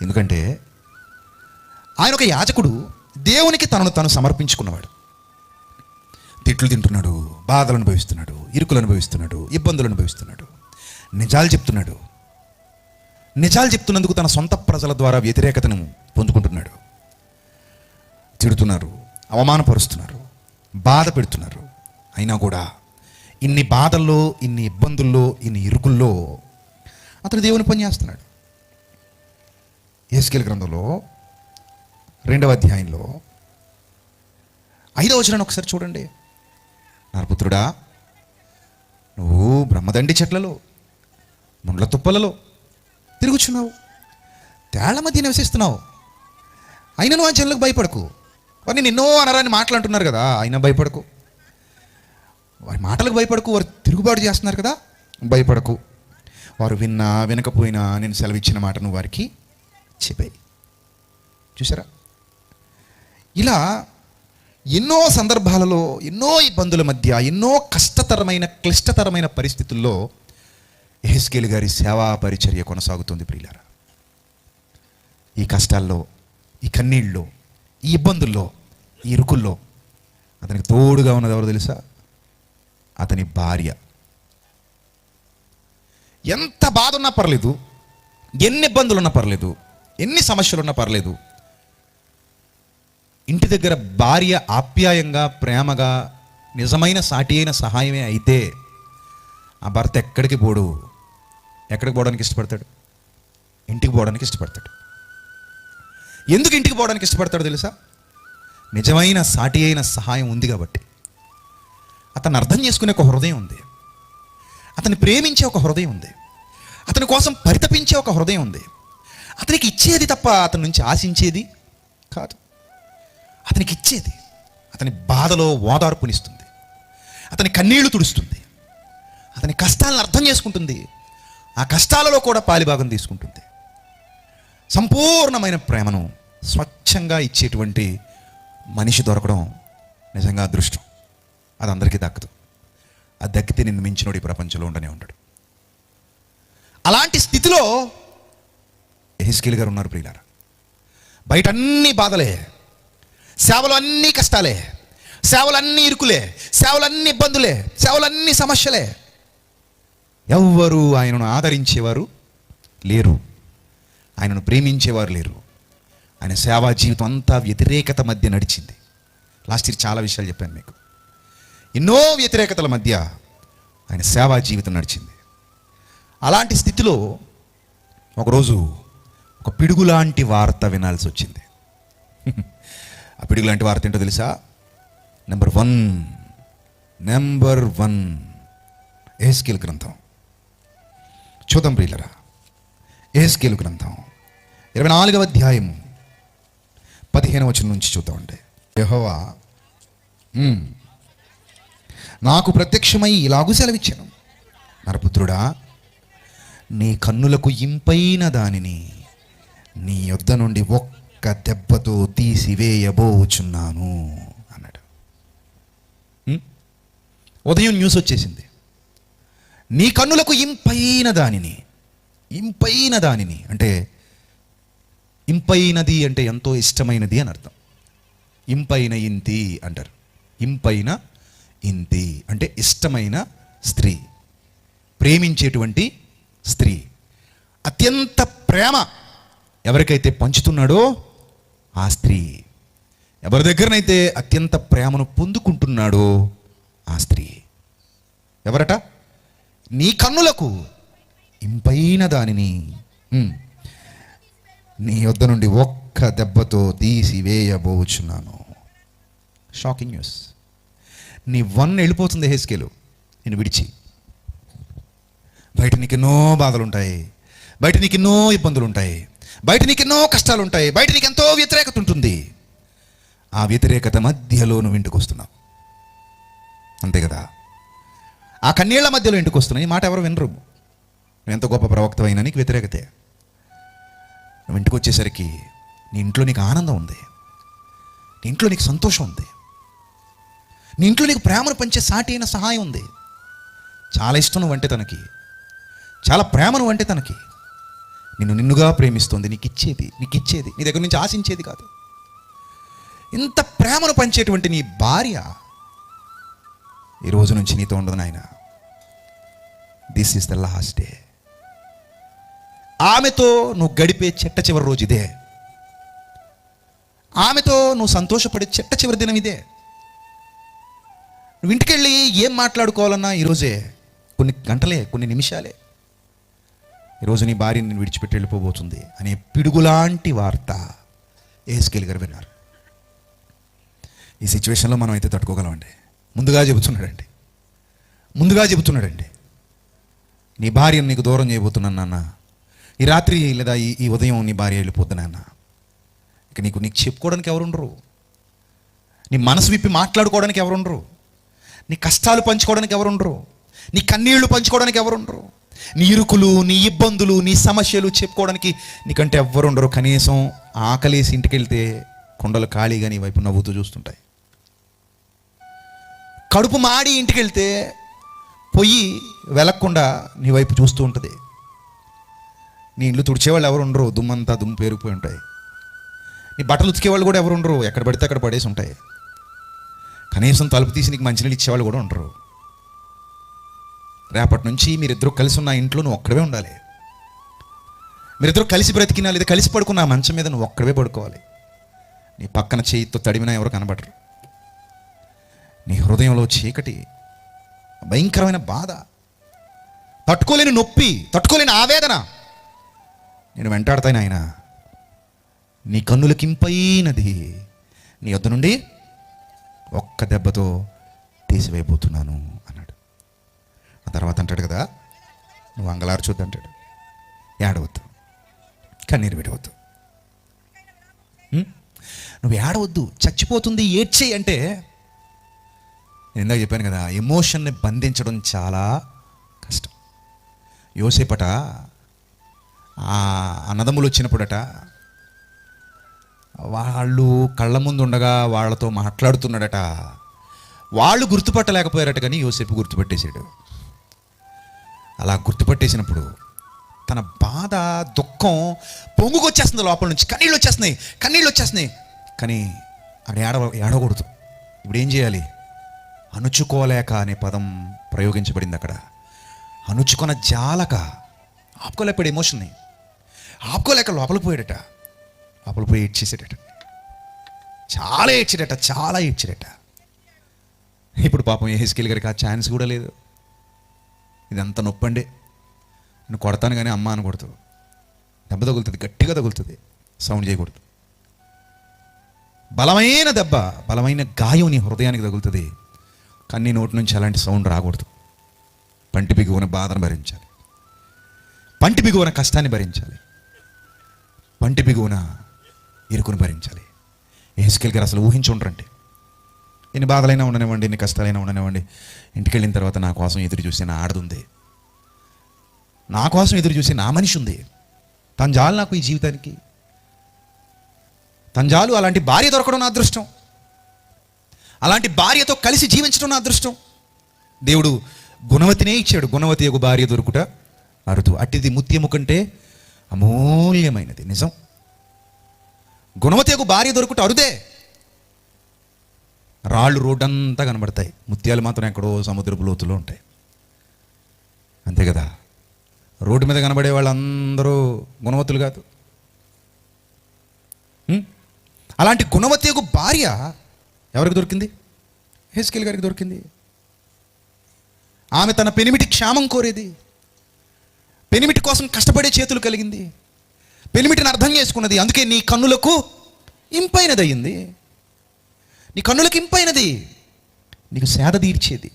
ఎందుకంటే ఆయన ఒక యాజకుడు, దేవునికి తనను సమర్పించుకున్నవాడు. తిట్లు తింటున్నాడు, బాధలు అనుభవిస్తున్నాడు, ఇరుకులు అనుభవిస్తున్నాడు, ఇబ్బందులు అనుభవిస్తున్నాడు, నిజాలు చెప్తున్నందుకు తన సొంత ప్రజల ద్వారా వ్యతిరేకతను పొందుకుంటున్నాడు. తిడుతున్నారు, అవమానపరుస్తున్నారు, బాధ పెడుతున్నారు. అయినా కూడా ఇన్ని బాధల్లో, ఇన్ని ఇబ్బందుల్లో, ఇన్ని ఇరుకుల్లో అతను దేవుని పని చేస్తున్నాడు. యెహెజ్కేలు గ్రంథంలో 2వ అధ్యాయంలో 5వ వచనాన్ని ఒకసారి చూడండి. నరపుత్రుడా, నువ్వు బ్రహ్మదండి చెట్లలో, ముండ్ల తుప్పలలో తిరుగుచున్నావు, తేళ్ల మధ్య నివసిస్తున్నావు. అయినా నువ్వు ఆ జనులకు భయపడకు. వారిని నిన్నో అనరాని మాటలు అంటున్నారు కదా, అయినా భయపడకు. వారి మాటలకు భయపడకు. వారు తిరుగుబాటు చేస్తున్నారు కదా, భయపడకు. వారు విన్నా వినకపోయినా నేను సెలవిచ్చిన మాట నువ్వు వారికి చెప్పాయి. చూసారా? ఇలా ఎన్నో సందర్భాలలో, ఎన్నో ఇబ్బందుల మధ్య, ఎన్నో క్లిష్టతరమైన పరిస్థితుల్లో యెహెజ్కేలు గారి సేవా పరిచర్య కొనసాగుతుంది. ప్రియులారా, ఈ కష్టాల్లో, ఈ కన్నీళ్ళలో, ఈ ఇబ్బందుల్లో, ఈ ఇరుకుల్లో అతనికి తోడుగా ఉన్నది ఎవరు తెలుసా? అతని భార్య. ఎంత బాధ ఉన్నా పర్లేదు, ఎన్ని ఇబ్బందులు ఉన్నా పర్లేదు, ఎన్ని సమస్యలు ఉన్నా పర్లేదు, ఇంటి దగ్గర భార్య ఆప్యాయంగా, ప్రేమగా, నిజమైన సాటి అయిన సహాయమే అయితే ఆ భర్త ఎక్కడికి పోవడానికి ఇష్టపడతాడు? ఇంటికి పోవడానికి ఇష్టపడతాడు. ఎందుకు ఇంటికి పోవడానికి ఇష్టపడతాడు తెలుసా? నిజమైన సాటి అయిన సహాయం ఉంది కాబట్టి. అతన్ని అర్థం చేసుకునే ఒక హృదయం ఉంది, అతన్ని ప్రేమించే ఒక హృదయం ఉంది, అతని కోసం పరితపించే ఒక హృదయం ఉంది. అతనికి ఇచ్చేది తప్ప అతని నుంచి ఆశించేది కాదు. అతనికి ఇచ్చేది, అతని బాధలో ఓదార్పునిస్తుంది, అతని కన్నీళ్లు తుడుస్తుంది, అతని కష్టాలను అర్థం చేసుకుంటుంది, ఆ కష్టాలలో కూడా పాలిభాగం తీసుకుంటుంది. సంపూర్ణమైన ప్రేమను స్వచ్ఛంగా ఇచ్చేటువంటి మనిషి దొరకడం నిజంగా అదృష్టం. అది అందరికీ దక్కదు. అది దక్కితే నిన్ను మించినోడు ఈ ప్రపంచంలో ఉండనే ఉంటాడు. అలాంటి స్థితిలో యెహెజ్కేలు గారు ఉన్నారు. ప్రియులారా, బయట అన్ని బాధలే, సేవలు అన్నీ కష్టాలే, సేవలన్నీ ఇరుకులే, సేవలన్నీ ఇబ్బందులే, సేవలన్నీ సమస్యలే. ఎవ్వరూ ఆయనను ఆదరించేవారు లేరు, ఆయనను ప్రేమించేవారు లేరు. ఆయన సేవా జీవితం అంతా వ్యతిరేకత మధ్య నడిచింది. లాస్ట్ ఇయర్ చాలా విషయాలు చెప్పాను మీకు. ఎన్నో వ్యతిరేకతల మధ్య ఆయన సేవా జీవితం నడిచింది. అలాంటి స్థితిలో ఒకరోజు ఒక పిడుగులాంటి వార్త వినాల్సి వచ్చింది. ఆ పిడుగులాంటి వార్త ఏంటో తెలుసా? నెంబర్ వన్ యెహెజ్కేలు గ్రంథం చూద్దాం ప్రియులరా. యెహెజ్కేలు గ్రంథం 24వ అధ్యాయం 15వ వచనం నుంచి చూద్దామండి. యెహోవా నాకు ప్రత్యక్షమై ఇలాగూ సెలవిచ్చాను, నరపుత్రుడా, నీ కన్నులకు ఇంపైన దానిని నీ యొద్ద నుండి ఒక్క దెబ్బతో తీసివేయబోచున్నాను అన్నాడు. ఉదయం న్యూస్ వచ్చేసింది. నీ కన్నులకు ఇంపైన దానిని అంటే ఇంపైనది అంటే ఎంతో ఇష్టమైనది అని అర్థం. ఇంపైన ఇంతి అంటారు. ఇంపైన ఇంతి అంటే ఇష్టమైన స్త్రీ, ప్రేమించేటువంటి స్త్రీ. అత్యంత ప్రేమ ఎవరికైతే పంచుతున్నాడో ఆ స్త్రీ, ఎవరి దగ్గరనైతే అత్యంత ప్రేమను పొందుకుంటున్నాడో ఆ స్త్రీ ఎవరట? నీ కన్నులకు ఇంపైన దానిని నీ యొద్ద నుండి ఒక్క దెబ్బతో తీసివేయబోచున్నాను. Shocking news. నీ వెళ్ళిపోతుంది హెస్కేలు నేను విడిచి. బయట నీకు ఎన్నో బాధలు ఉంటాయి, బయట నీకు ఎన్నో ఇబ్బందులు ఉంటాయి, బయట నీకు ఎన్నో కష్టాలు ఉంటాయి, బయట నీకు ఎంతో వ్యతిరేకత ఉంటుంది. ఆ వ్యతిరేకత మధ్యలో నువ్వు ఇంటికి వస్తున్నావు, అంతే కదా? ఆ కన్నీళ్ల మధ్యలో ఇంటికి వస్తున్నావు. ఈ మాట ఎవరు వినరు. నువ్వు ఎంత గొప్ప ప్రవక్త అయినా నీకు వ్యతిరేకతే. నువ్వు ఇంటికి వచ్చేసరికి నీ ఇంట్లో నీకు ఆనందం ఉంది, నీ ఇంట్లో నీకు సంతోషం ఉంది, నీ ఇంట్లో నీకు ప్రేమను పంచే సాటి అయిన సహాయం ఉంది. చాలా ఇష్టం నువ్వంటే తనకి, చాలా ప్రేమ నువ్వంటే తనకి. నిన్నుగా ప్రేమిస్తుంది, నీకు ఇచ్చేది నీ దగ్గర నుంచి ఆశించేది కాదు. ఇంత ప్రేమను పంచేటువంటి నీ భార్య ఈ రోజు నుంచి నీతో ఉండదు నాయన. This is the last day. ఆమెతో నువ్వు గడిపే చిట్ట చివరి రోజు ఇదే. ఆమెతో నువ్వు సంతోషపడే చిట్ట చివరి దినం ఇదే. నువ్వు ఇంటికి వెళ్ళి ఏం మాట్లాడుకోవాలన్నా ఈరోజే, కొన్ని గంటలే, కొన్ని నిమిషాలే. ఈరోజు నీ భార్యని నేను విడిచిపెట్టి వెళ్ళిపోబోతుంది అనే పిడుగులాంటి వార్త యెహెజ్కేలు గారు విన్నారు. ఈ సిచ్యువేషన్లో మనం అయితే తట్టుకోగలమండి. ముందుగా చెబుతున్నాడండి, నీ భార్యను నీకు దూరం చేయబోతున్నాను నాన్న. ఈ రాత్రి లేదా ఈ ఉదయం నీ భార్య వెళ్ళిపోద్దు నాన్న. ఇక నీకు చెప్పుకోవడానికి ఎవరుండరు, నీ మనసు విప్పి మాట్లాడుకోవడానికి ఎవరుండరు, నీ కష్టాలు పంచుకోవడానికి ఎవరుండరు, నీ కన్నీళ్లు పంచుకోవడానికి ఎవరుండరు, నీ ఇరుకులు, నీ ఇబ్బందులు, నీ సమస్యలు చెప్పుకోవడానికి నీకంటే ఎవ్వరుండరు. కనీసం ఆకలేసి ఇంటికి వెళ్తే కొండలు ఖాళీగా నీ వైపు నవ్వుతూ చూస్తుంటాయి. కడుపు మాడి ఇంటికి వెళ్తే పొయ్యి వెలక్కుండా నీ వైపు చూస్తూ ఉంటుంది. నీ ఇల్లు తుడిచేవాళ్ళు ఎవరు ఉండరు, దుమ్మంతా దుమ్ము పేరుకుపోయి ఉంటాయి. నీ బట్టలు ఉతికేవాళ్ళు కూడా ఎవరు ఉండరు, ఎక్కడ పడితే అక్కడ పడేసి ఉంటాయి. కనీసం తలుపు తీసి నీకు మంచినీళ్ళు ఇచ్చేవాళ్ళు కూడా ఉండరు. రేపటి నుంచి మీరిద్దరూ కలిసి ఉన్న ఇంట్లో నువ్వు ఒక్కడే ఉండాలి. మీరిద్దరూ కలిసి బ్రతికినా లేదా కలిసి పడుకున్న ఆ మంచం మీద నువ్వు ఒక్కడే పడుకోవాలి. నీ పక్కన చేయితో తడిమినా ఎవరు కనబడరు. నీ హృదయంలో చీకటి, భయంకరమైన బాధ, తట్టుకోలేని నొప్పి, తట్టుకోలేని ఆవేదన నేను వెంటాడతాను ఆయన. నీ కన్నులకింపైనది నీ యొద్ద నుండి ఒక్క దెబ్బతో తీసివేయబోతున్నాను అన్నాడు. ఆ తర్వాత అంటాడు కదా, నువ్వు అంగలార్చొద్దు అంటాడు, ఏడవద్దు, కన్నీరు విడవద్దు, నువ్వు ఏడవద్దు, చచ్చిపోతుంది ఏడ్చేయి అంటే. నేను ఇందాక చెప్పాను కదా, ఎమోషన్ని బంధించడం చాలా కష్టం. యోసేపట ఆ అన్నదమ్ములు వచ్చినప్పుడట వాళ్ళు కళ్ళ ముందు ఉండగా వాళ్ళతో మాట్లాడుతున్నాడట. వాళ్ళు గుర్తుపట్టలేకపోయారట, కానీ యోసేపు గుర్తుపట్టేశాడు. అలా గుర్తుపట్టేసినప్పుడు తన బాధ, దుఃఖం పొంగుకొచ్చేస్తుంది లోపల నుంచి, కన్నీళ్ళు వచ్చేస్తున్నాయి. కానీ అక్కడ ఏడవకూడదు. ఇప్పుడు ఏం చేయాలి? అణుచుకోలేక అనే పదం ప్రయోగించబడింది అక్కడ. అణుచుకొన జాలక, ఆపుకోలేకపోయాడు ఎమోషన్ని, ఆపుకోలేక లోపలికి పోయాడట. లోపల పోయి ఏడ్చేసాడట, చాలా ఏడ్చాడట. ఇప్పుడు పాపం యెహెజ్కేలు గారికి ఆ ఛాన్స్ కూడా లేదు. ఇదంతా నొప్పండి, నేను కొడతాను కానీ అమ్మ అనకూడదు, దెబ్బ తగులుతుంది, గట్టిగా తగులుతుంది, సౌండ్ చేయకూడదు. బలమైన దెబ్బ, బలమైన గాయం నీ హృదయానికి తగులుతుంది, కానీ నీ నోటి నుంచి అలాంటి సౌండ్ రాకూడదు. పంటి బిగువన బాధను భరించాలి, పంటి బిగువన కష్టాన్ని భరించాలి, పంటి బిగువన ఇరుకుని భరించాలి. యెహెజ్కేలు గారు అసలు ఊహించి ఉండరండి. ఎన్ని బాధలైనా ఉండనివ్వండి, ఎన్ని కష్టాలైనా ఉండనివ్వండి, ఇంటికి వెళ్ళిన తర్వాత నా కోసం ఎదురు చూసి నా ఆడదుంది, నా కోసం ఎదురు చూసి నా మనిషి ఉంది, తను చాలు నాకు ఈ జీవితానికి, తను చాలు. అలాంటి భార్య దొరకడం నా అదృష్టం, అలాంటి భార్యతో కలిసి జీవించడం నా అదృష్టం. దేవుడు గుణవతినే ఇచ్చాడు. గుణవతి యొక్క భార్య దొరుకుట అరుదు, అట్టిది ముత్యము కంటే అమూల్యమైనది. నిజం, గుణవతి యొక్క భార్య దొరుకుట అరుదే. రాళ్ళు రోడ్డంతా కనబడతాయి, ముత్యాలు మాత్రం ఎక్కడో సముద్రపు లోతులో ఉంటాయి, అంతే కదా. రోడ్డు మీద కనబడే వాళ్ళందరూ గుణవతులు కాదు. అలాంటి గుణవతియగు భార్య ఎవరికి దొరికింది? యెహెజ్కేలు గారికి దొరికింది. ఆమె తన పెనిమిటి క్షేమం కోరేది, పెనిమిటి కోసం కష్టపడే చేతులు కలిగింది, పెనిమిటిని అర్థం చేసుకున్నది. అందుకే నీ కన్నులకు ఇంపైనది అయ్యింది. నీ కన్నులకు ఇంపైనది, నీకు సేద తీర్చేది.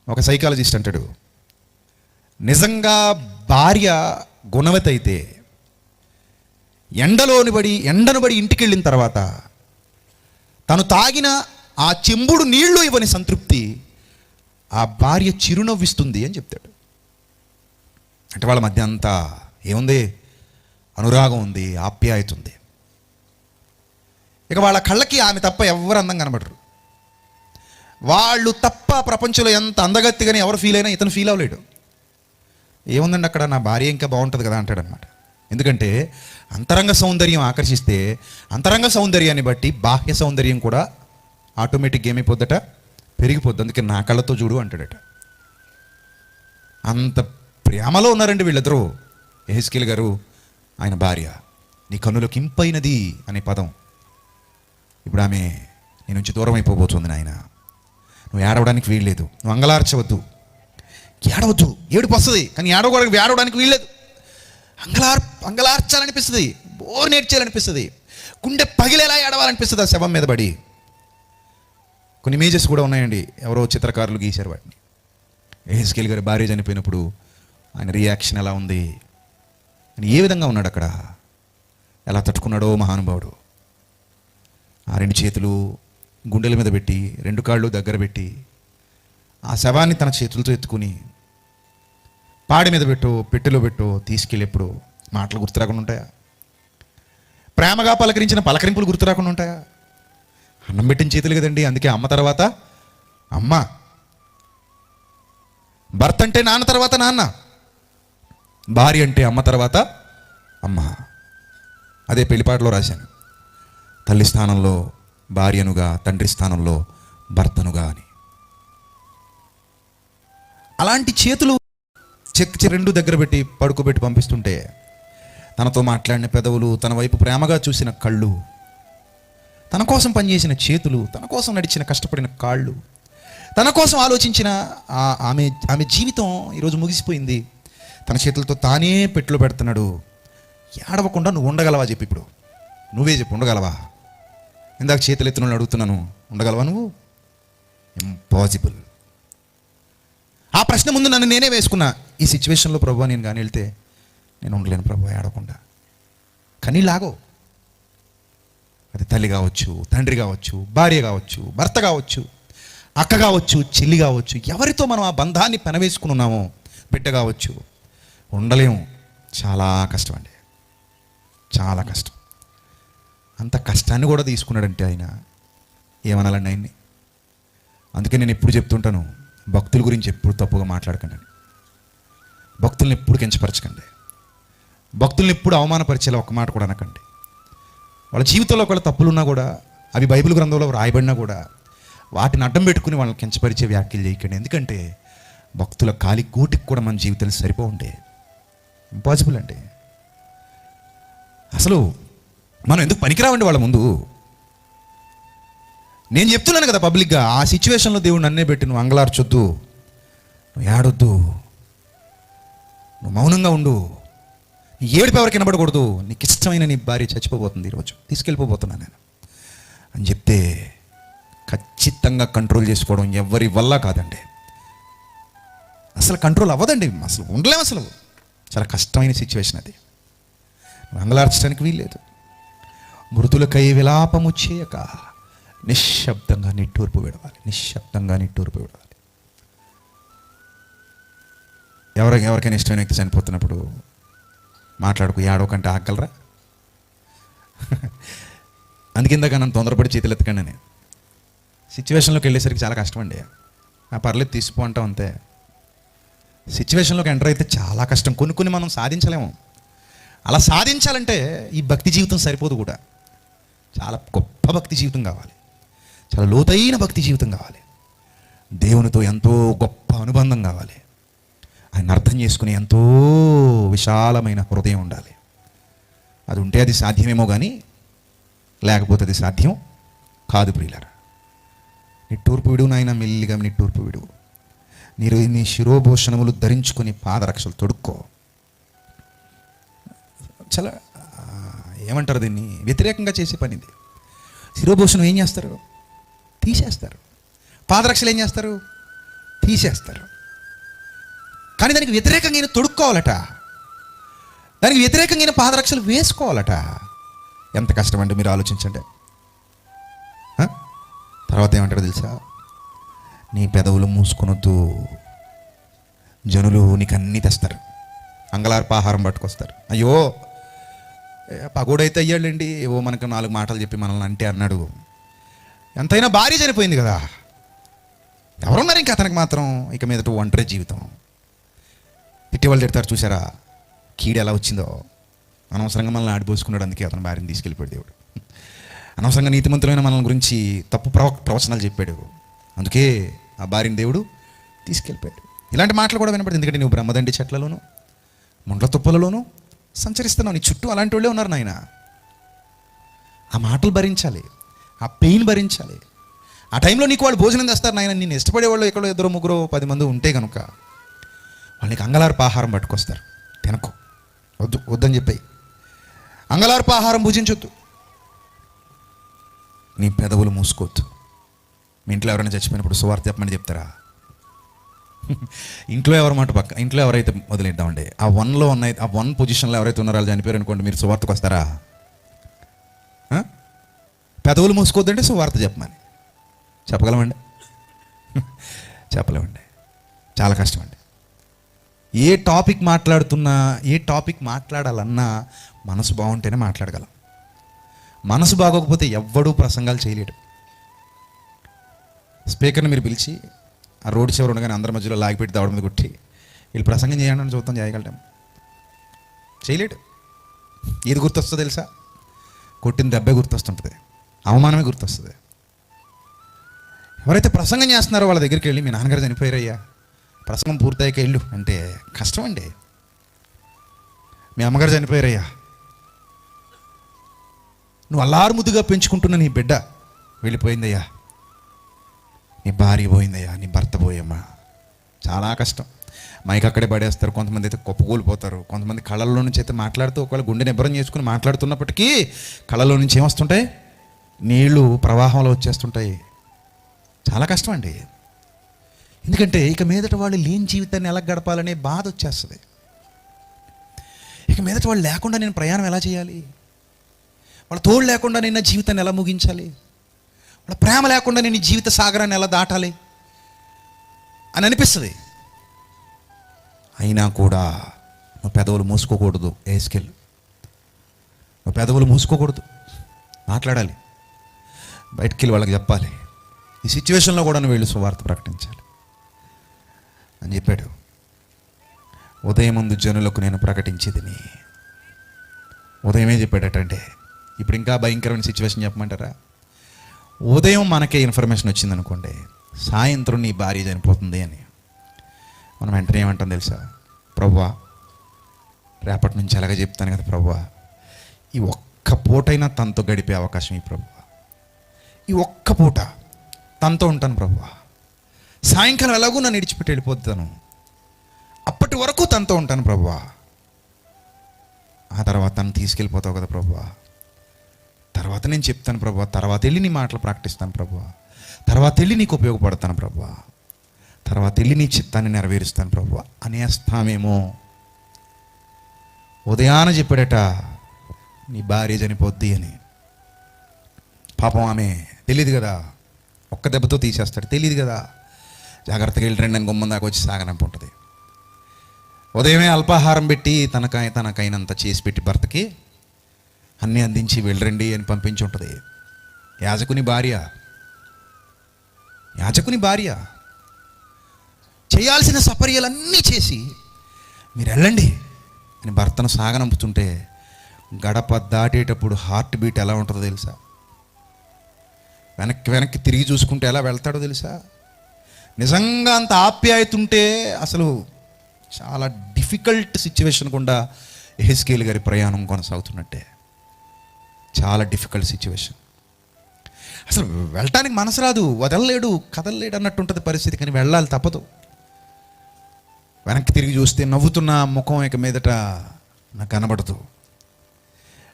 ఒక సైకాలజిస్ట్ అంటాడు, నిజంగా భార్య గుణవతి అయితే ఎండను బడి ఇంటికి వెళ్ళిన తర్వాత తను తాగిన ఆ చెంబుడు నీళ్లు ఇవ్వని సంతృప్తి ఆ భార్య చిరునవ్విస్తుంది అని చెప్తాడు. అంటే వాళ్ళ మధ్య అంతా ఏముంది? అనురాగం ఉంది, ఆప్యాయత ఉంది. ఇక వాళ్ళ కళ్ళకి ఆమె తప్ప ఎవరు అందం కనబడరు. వాళ్ళు తప్ప ప్రపంచంలో ఎంత అందగత్తిగానే ఎవరు ఫీల్ అయినా ఇతను ఫీల్ అవ్వలేడు. ఏముందండి అక్కడ, నా భార్య ఇంకా బాగుంటుంది కదా అంటాడు అనమాట. ఎందుకంటే అంతరంగ సౌందర్యం ఆకర్షిస్తే అంతరంగ సౌందర్యాన్ని బట్టి బాహ్య సౌందర్యం కూడా ఆటోమేటిక్గా ఏమైపోద్దట, పెరిగిపోద్ది. అందుకే నా కళ్ళతో చూడు అంటాడట. అంత ప్రేమలో ఉన్నారండి వీళ్ళిద్దరూ, యెహెజ్కేలు గారు, ఆయన భార్య. నీ కన్నులకు ఇంపైనది అనే పదం ఇప్పుడు ఆమె నీ నుంచి దూరం అయిపోబోతుంది. నాయన, నువ్వు ఏడవడానికి వీల్లేదు, నువ్వు అంగలార్చవద్దు, ఏడవద్దు. ఏడుపు వస్తుంది కానీ ఏడవడానికి వీల్లేదు. అంగలార్చాలనిపిస్తుంది, బోర్ నేర్చేయాలనిపిస్తుంది, గుండె పగిలేలా ఏడవాలనిపిస్తుంది ఆ శవం మీద పడి. కొన్ని ఇమేజెస్ కూడా ఉన్నాయండి, ఎవరో చిత్రకారులు గీశారు వాటిని. యెహెజ్కేలు గారి భార్య చనిపోయినప్పుడు ఆయన రియాక్షన్ ఎలా ఉంది, ఆయన ఏ విధంగా ఉన్నాడు అక్కడ, ఎలా తట్టుకున్నాడో మహానుభావుడు. ఆ రెండు చేతులు గుండెల మీద పెట్టి, రెండు కాళ్ళు దగ్గర పెట్టి, ఆ శవాన్ని తన చేతులతో ఎత్తుకుని పాడి మీద పెట్టు, పెట్టెలో పెట్టు తీసుకెళ్ళి, ఎప్పుడు మాటలు గుర్తు రాకుండా ఉంటాయా? ప్రేమగా పలకరించిన పలకరింపులు గుర్తు రాకుండా ఉంటాయా? అన్నం పెట్టిన చేతులు కదండి. అందుకే అమ్మ తర్వాత అమ్మ, భర్త అంటే నాన్న తర్వాత నాన్న, భార్య అంటే అమ్మ తర్వాత అమ్మ. అదే పెళ్లిపాటలో రాశాను, తల్లి స్థానంలో భార్యనుగా, తండ్రి స్థానంలో భర్తనుగా అని. అలాంటి చేతులు రెండు దగ్గర పెట్టి పడుకోబెట్టి పంపిస్తుంటే, తనతో మాట్లాడిన పెదవులు, తన వైపు ప్రేమగా చూసిన కళ్ళు, తన కోసం పనిచేసిన చేతులు, తన కోసం నడిచిన కష్టపడిన కాళ్ళు, తన కోసం ఆలోచించిన ఆమె జీవితం ఈరోజు ముగిసిపోయింది. తన చేతులతో తానే పెట్టులో పెడుతున్నాడు. ఏడవకుండా నువ్వు ఉండగలవా చెప్పి, ఇప్పుడు నువ్వే చెప్పు, ఉండగలవా? ఇందాక చేతులు ఎత్తున అడుగుతున్నాను, ఉండగలవా నువ్వు? ఇంపాసిబుల్. ఆ ప్రశ్న ముందు నన్ను నేనే వేసుకున్నా. ఈ సిచ్యువేషన్లో ప్రభు నేను కానీ వెళ్తే నేను ఉండలేను ప్రభు ఏడవకుండా. కానీ లాగో, అది తల్లి కావచ్చు, తండ్రి కావచ్చు, భార్య కావచ్చు, భర్త కావచ్చు, అక్క కావచ్చు, చెల్లి కావచ్చు, ఎవరితో మనం ఆ బంధాన్ని పెనవేసుకుని ఉన్నామో, బిడ్డ కావచ్చు, ఉండలేము. చాలా కష్టం అండి, చాలా కష్టం. అంత కష్టాన్ని కూడా తీసుకున్నాడంటే ఆయన, ఏమనాలండి ఆయన్ని? అందుకే నేను ఎప్పుడు చెప్తుంటాను, భక్తుల గురించి ఎప్పుడు తప్పుగా మాట్లాడకండి, భక్తుల్ని ఎప్పుడు కించపరచకండి, భక్తుల్ని ఎప్పుడు అవమానపరిచేలా ఒక్క మాట కూడా అనకండి. వాళ్ళ జీవితంలో ఒకవేళ తప్పులున్నా కూడా, అవి బైబిల్ గ్రంథంలో రాయబడినా కూడా, వాటిని అడ్డం పెట్టుకుని వాళ్ళని కించపరిచే వ్యాఖ్యలు చేయకండి. ఎందుకంటే భక్తుల కాలి గూటికి కూడా మన జీవితాలు సరిపోండే. ఇంపాసిబుల్ అండి. అసలు మనం ఎందుకు పనికిరావండి వాళ్ళ ముందు? నేను చెప్తున్నాను కదా పబ్లిక్గా, ఆ సిచ్యువేషన్లో దేవుడు నన్నే పెట్టి, నువ్వు అంగలార్చొద్దు, నువ్వు ఏడొద్దు, నువ్వు మౌనంగా ఉండు, నీ ఏడుపు ఎవరికి వినబడకూడదు, నీకు ఇష్టమైన నీ భార్య చచ్చిపోబోతుంది, ఈరోజు తీసుకెళ్ళిపోతున్నాను నేను అని చెప్తే, ఖచ్చితంగా కంట్రోల్ చేసుకోవడం ఎవరి వల్ల కాదండి. అసలు కంట్రోల్ అవ్వదండి, అసలు ఉండలేము. అసలు చాలా కష్టమైన సిచ్యువేషన్ అది. అంగలార్చడానికి వీల్లేదు. మృతులకై విలాపము చేయక నిశ్శబ్దంగా నిట్టూర్పు విడవాలి, నిశ్శబ్దంగా నిట్టూర్పు విడవాలి. ఎవరికైనా ఇష్టమైన వ్యక్తి చనిపోతున్నప్పుడు మాట్లాడుకు, ఏడవకంటే ఆగలరా? అందుకిందాక నన్ను తొందరపడి చేతులు ఎత్తకండి అని. సిచ్యువేషన్లోకి వెళ్ళేసరికి చాలా కష్టం అండి. పర్లేదు తీసిపో అంటాం అంతే. సిచ్యువేషన్లోకి ఎంటర్ అయితే చాలా కష్టం. కొన్ని మనం సాధించలేము. అలా సాధించాలంటే ఈ భక్తి జీవితం సరిపోదు కూడా. చాలా గొప్ప భక్తి జీవితం కావాలి, చాలా లోతైన భక్తి జీవితం కావాలి, దేవునితో ఎంతో గొప్ప అనుబంధం కావాలి, ఆయన అర్థం చేసుకునే ఎంతో విశాలమైన హృదయం ఉండాలి. అది ఉంటే అది సాధ్యమేమో కానీ లేకపోతే అది సాధ్యం కాదు ప్రియులారా. నిట్టూర్పు విడువు నాయన, మెల్లిగా నిట్టూర్పు విడువు. మీరు నీ శిరోభూషణములు ధరించుకొని పాదరక్షలు తొడుక్కో. చాలా ఏమంటారు దీన్ని, వ్యతిరేకంగా చేసే పని ఇది. శిరోభూషణం ఏం చేస్తారు? తీసేస్తారు. పాదరక్షలు ఏం చేస్తారు? తీసేస్తారు. కానీ దానికి వ్యతిరేకంగా ఈయన తొడుక్కోవాలట, దానికి వ్యతిరేకంగా ఈయన పాదరక్షలు వేసుకోవాలట. ఎంత కష్టం అంటే మీరు ఆలోచించండి. తర్వాత ఏమంటారు తెలుసా? నీ పెదవులు మూసుకొనొద్దు, జనులు నీకు అన్నీ తెస్తారు, అంగలార్ప ఆహారం పట్టుకొస్తారు. అయ్యో పగోడైతే అయ్యాడండి, ఏవో మనకు 4 మాటలు చెప్పి మనల్ని అంటే అన్నాడు. ఎంతైనా భార్య చనిపోయింది కదా, ఎవరున్నారు ఇంకా అతనికి మాత్రం? ఇక మీదట ఒంటరి జీవితం. తిట్టేవాళ్ళు తిడతారు చూసారా, కీడు ఎలా వచ్చిందో. అనవసరంగా మనల్ని ఆడిపోసుకున్నాడు, అందుకే అతని భార్యను తీసుకెళ్ళిపోయాడు దేవుడు. అనవసరంగా నీతిమంతులైన మనల్ని గురించి తప్పు ప్రవచనాలు చెప్పాడు, అందుకే ఆ భార్యని దేవుడు తీసుకెళ్ళిపోయాడు. ఇలాంటి మాటలు కూడా వినపడింది. ఎందుకంటే నువ్వు బ్రహ్మదండి చెట్లలోను ముండ్ల తుప్పలలోనూ సంచరిస్తున్నావు, నీ చుట్టూ అలాంటి వాళ్ళే ఉన్నారు నాయన. ఆ మాటలు భరించాలి, ఆ పెయిన్ భరించాలి. ఆ టైంలో నీకు వాళ్ళు భోజనం తెస్తారు నాయన. నేను ఇష్టపడే వాళ్ళు ఎక్కడో 2, 3, 10 మంది ఉంటే కనుక వాళ్ళకి అంగలార్ప ఆహారం పట్టుకొస్తారు. తినకు, వద్దని చెప్పాయి. అంగలార్ప ఆహారం భుజించొద్దు, నీ పెదవులు మూసుకోవద్దు. మీ ఇంట్లో ఎవరైనా చచ్చిపోయినప్పుడు సువార్త చెప్పమని చెప్తారా? ఇంట్లో ఎవరి మాట పక్క, ఇంట్లో ఎవరైతే వదిలేద్దామండి, ఆ 1లో ఉన్నాయి, ఆ 1 పొజిషన్లో ఎవరైతే ఉన్నారో వాళ్ళు చనిపోయారు అనుకోండి, మీరు సువార్తకు వస్తారా? పెదవులు మూసుకోవద్దంటే సువార్త చెప్పమని చెప్పగలమండి? చెప్పలేమండి. చాలా కష్టం అండి. ఏ టాపిక్ మాట్లాడుతున్నా, ఏ టాపిక్ మాట్లాడాలన్నా మనసు బాగుంటేనే మాట్లాడగలం. మనసు బాగోకపోతే ఎవ్వడూ ప్రసంగాలు చేయలేడు. స్పీకర్ని మీరు పిలిచి ఆ రోడ్డు చివరి ఉండగానే అందరి మధ్యలో లాగిపెట్టి దవడ మీద కొట్టి వీళ్ళు ప్రసంగం చేయండి అని చూద్దాం, చేయగలటం? చేయలేడు. ఏది గుర్తొస్తుందో తెలుసా? కొట్టిన దెబ్బే గుర్తొస్తుంటుంది, అవమానమే గుర్తొస్తుంది. ఎవరైతే ప్రసంగం చేస్తున్నారో వాళ్ళ దగ్గరికి వెళ్ళి, మీ నాన్నగారు చనిపోయారయ్యా, ప్రసంగం పూర్తయ్యాక వెళ్ళు అంటే కష్టం అండి. మీ అమ్మగారు చనిపోయారయ్యా, నువ్వు అల్లారు ముద్దుగా పెంచుకుంటున్న నీ బిడ్డ వెళ్ళిపోయిందయ్యా, నీ భార్య పోయిందయ్యా, నీ భర్త పోయమ్మా, చాలా కష్టం. మైక్ అక్కడే పడేస్తారు. కొంతమంది అయితే కుప్పకూలిపోతారు. కొంతమంది కళ్ళల్లో నుంచి అయితే మాట్లాడుతూ ఒకవేళ గుండె నిబ్బరం చేసుకుని మాట్లాడుతున్నప్పటికీ కళ్ళలో నుంచి ఏమొస్తుంటాయి? నీళ్లు ప్రవాహంలో వచ్చేస్తుంటాయి. చాలా కష్టం అండి. ఎందుకంటే ఇక మీదట వాళ్ళు లేని జీవితాన్ని ఎలా గడపాలనే బాధ వచ్చేస్తుంది. ఇక మీదట వాళ్ళు లేకుండా నేను ప్రయాణం ఎలా చేయాలి? వాళ్ళ తోడు లేకుండా నేను నా జీవితాన్ని ఎలా ముగించాలి? వాళ్ళ ప్రేమ లేకుండా నేను ఈ జీవిత సాగరాన్ని ఎలా దాటాలి అని అనిపిస్తుంది. అయినా కూడా నువ్వు పెదవులు మూసుకోకూడదు. ఏస్కెల్, నువ్వు పెదవులు మూసుకోకూడదు, మాట్లాడాలి, బయటికి వెళ్ళి వాళ్ళకి చెప్పాలి. ఈ సిచ్యువేషన్లో కూడా నువ్వు వెళ్ళి సువార్త ప్రకటించాలి అని చెప్పాడు. ఉదయం ముందు జనులకు నేను ప్రకటించేదిని. ఉదయమే చెప్పాడటంటే. ఇప్పుడు ఇంకా భయంకరమైన సిచ్యువేషన్ చెప్పమంటారా? ఉదయం మనకే ఇన్ఫర్మేషన్ వచ్చిందనుకోండి, సాయంత్రం నీ భార్య చనిపోతుంది అని, మనం వెంటనే ఏమంటాం తెలుసా? ప్రభువా, రేపటి నుంచి అలాగే చెప్తాను కదా ప్రభువా, ఈ ఒక్క పూటైనా తనతో గడిపే అవకాశం ఈ ప్రభువా, ఈ ఒక్క పూట తనతో ఉంటాను ప్రభువా, సాయంకాలం ఎలాగో నన్ను విడిచిపెట్టి వెళ్ళిపోతాను, అప్పటి వరకు తనతో ఉంటాను ప్రభువా, ఆ తర్వాత తను తీసుకెళ్ళిపోతావు కదా ప్రభువా, తర్వాత నేను చెప్తాను ప్రభువా, తర్వాత వెళ్ళి నీ మాటలు ప్రాక్టిస్తాను ప్రభువా, తర్వాత వెళ్ళి నీకు ఉపయోగపడతాను ప్రభువా, తర్వాత వెళ్ళి నీ చిత్తాన్ని నెరవేరుస్తాను ప్రభువా అనేస్తామేమో. ఉదయాన చెప్పాడట నీ భార్య చనిపోద్ది అని. పాపం ఆమె తెలియదు కదా, ఒక్క దెబ్బతో తీసేస్తాడు, తెలియదు కదా. జాగ్రత్తగా వెళ్ళి రండి అని గుమ్మం దాకా వచ్చి సాగనంపు ఉంటుంది. ఉదయమే అల్పాహారం పెట్టి తనకైనంత చేసి పెట్టి భర్తకి అన్నీ అందించి వెళ్ళరండి అని పంపించి ఉంటుంది. యాజకుని భార్య చేయాల్సిన సపర్యలన్నీ చేసి మీరు వెళ్ళండి అని భర్తను సాగనంపుతుంటే గడప దాటేటప్పుడు హార్ట్ బీట్ ఎలా ఉంటుందో తెలుసా? వెనక్కి తిరిగి చూసుకుంటే ఎలా వెళ్తాడో తెలుసా? నిజంగా అంత ఆప్యాయత ఉంటే అసలు చాలా డిఫికల్ట్ సిచ్యువేషన్ గుండా యెహెజ్కేలు గారి ప్రయాణం కొనసాగుతున్నట్టే. చాలా డిఫికల్ట్ సిచ్యువేషన్. అసలు వెళ్ళటానికి మనసు రాదు, వదలలేడు, కదలలేడు అన్నట్టు ఉంటుంది పరిస్థితి. కానీ వెళ్ళాలి, తప్పదు. వెనక్కి తిరిగి చూస్తే నవ్వుతున్న ముఖం ఇక మీదట నాకు కనబడదు.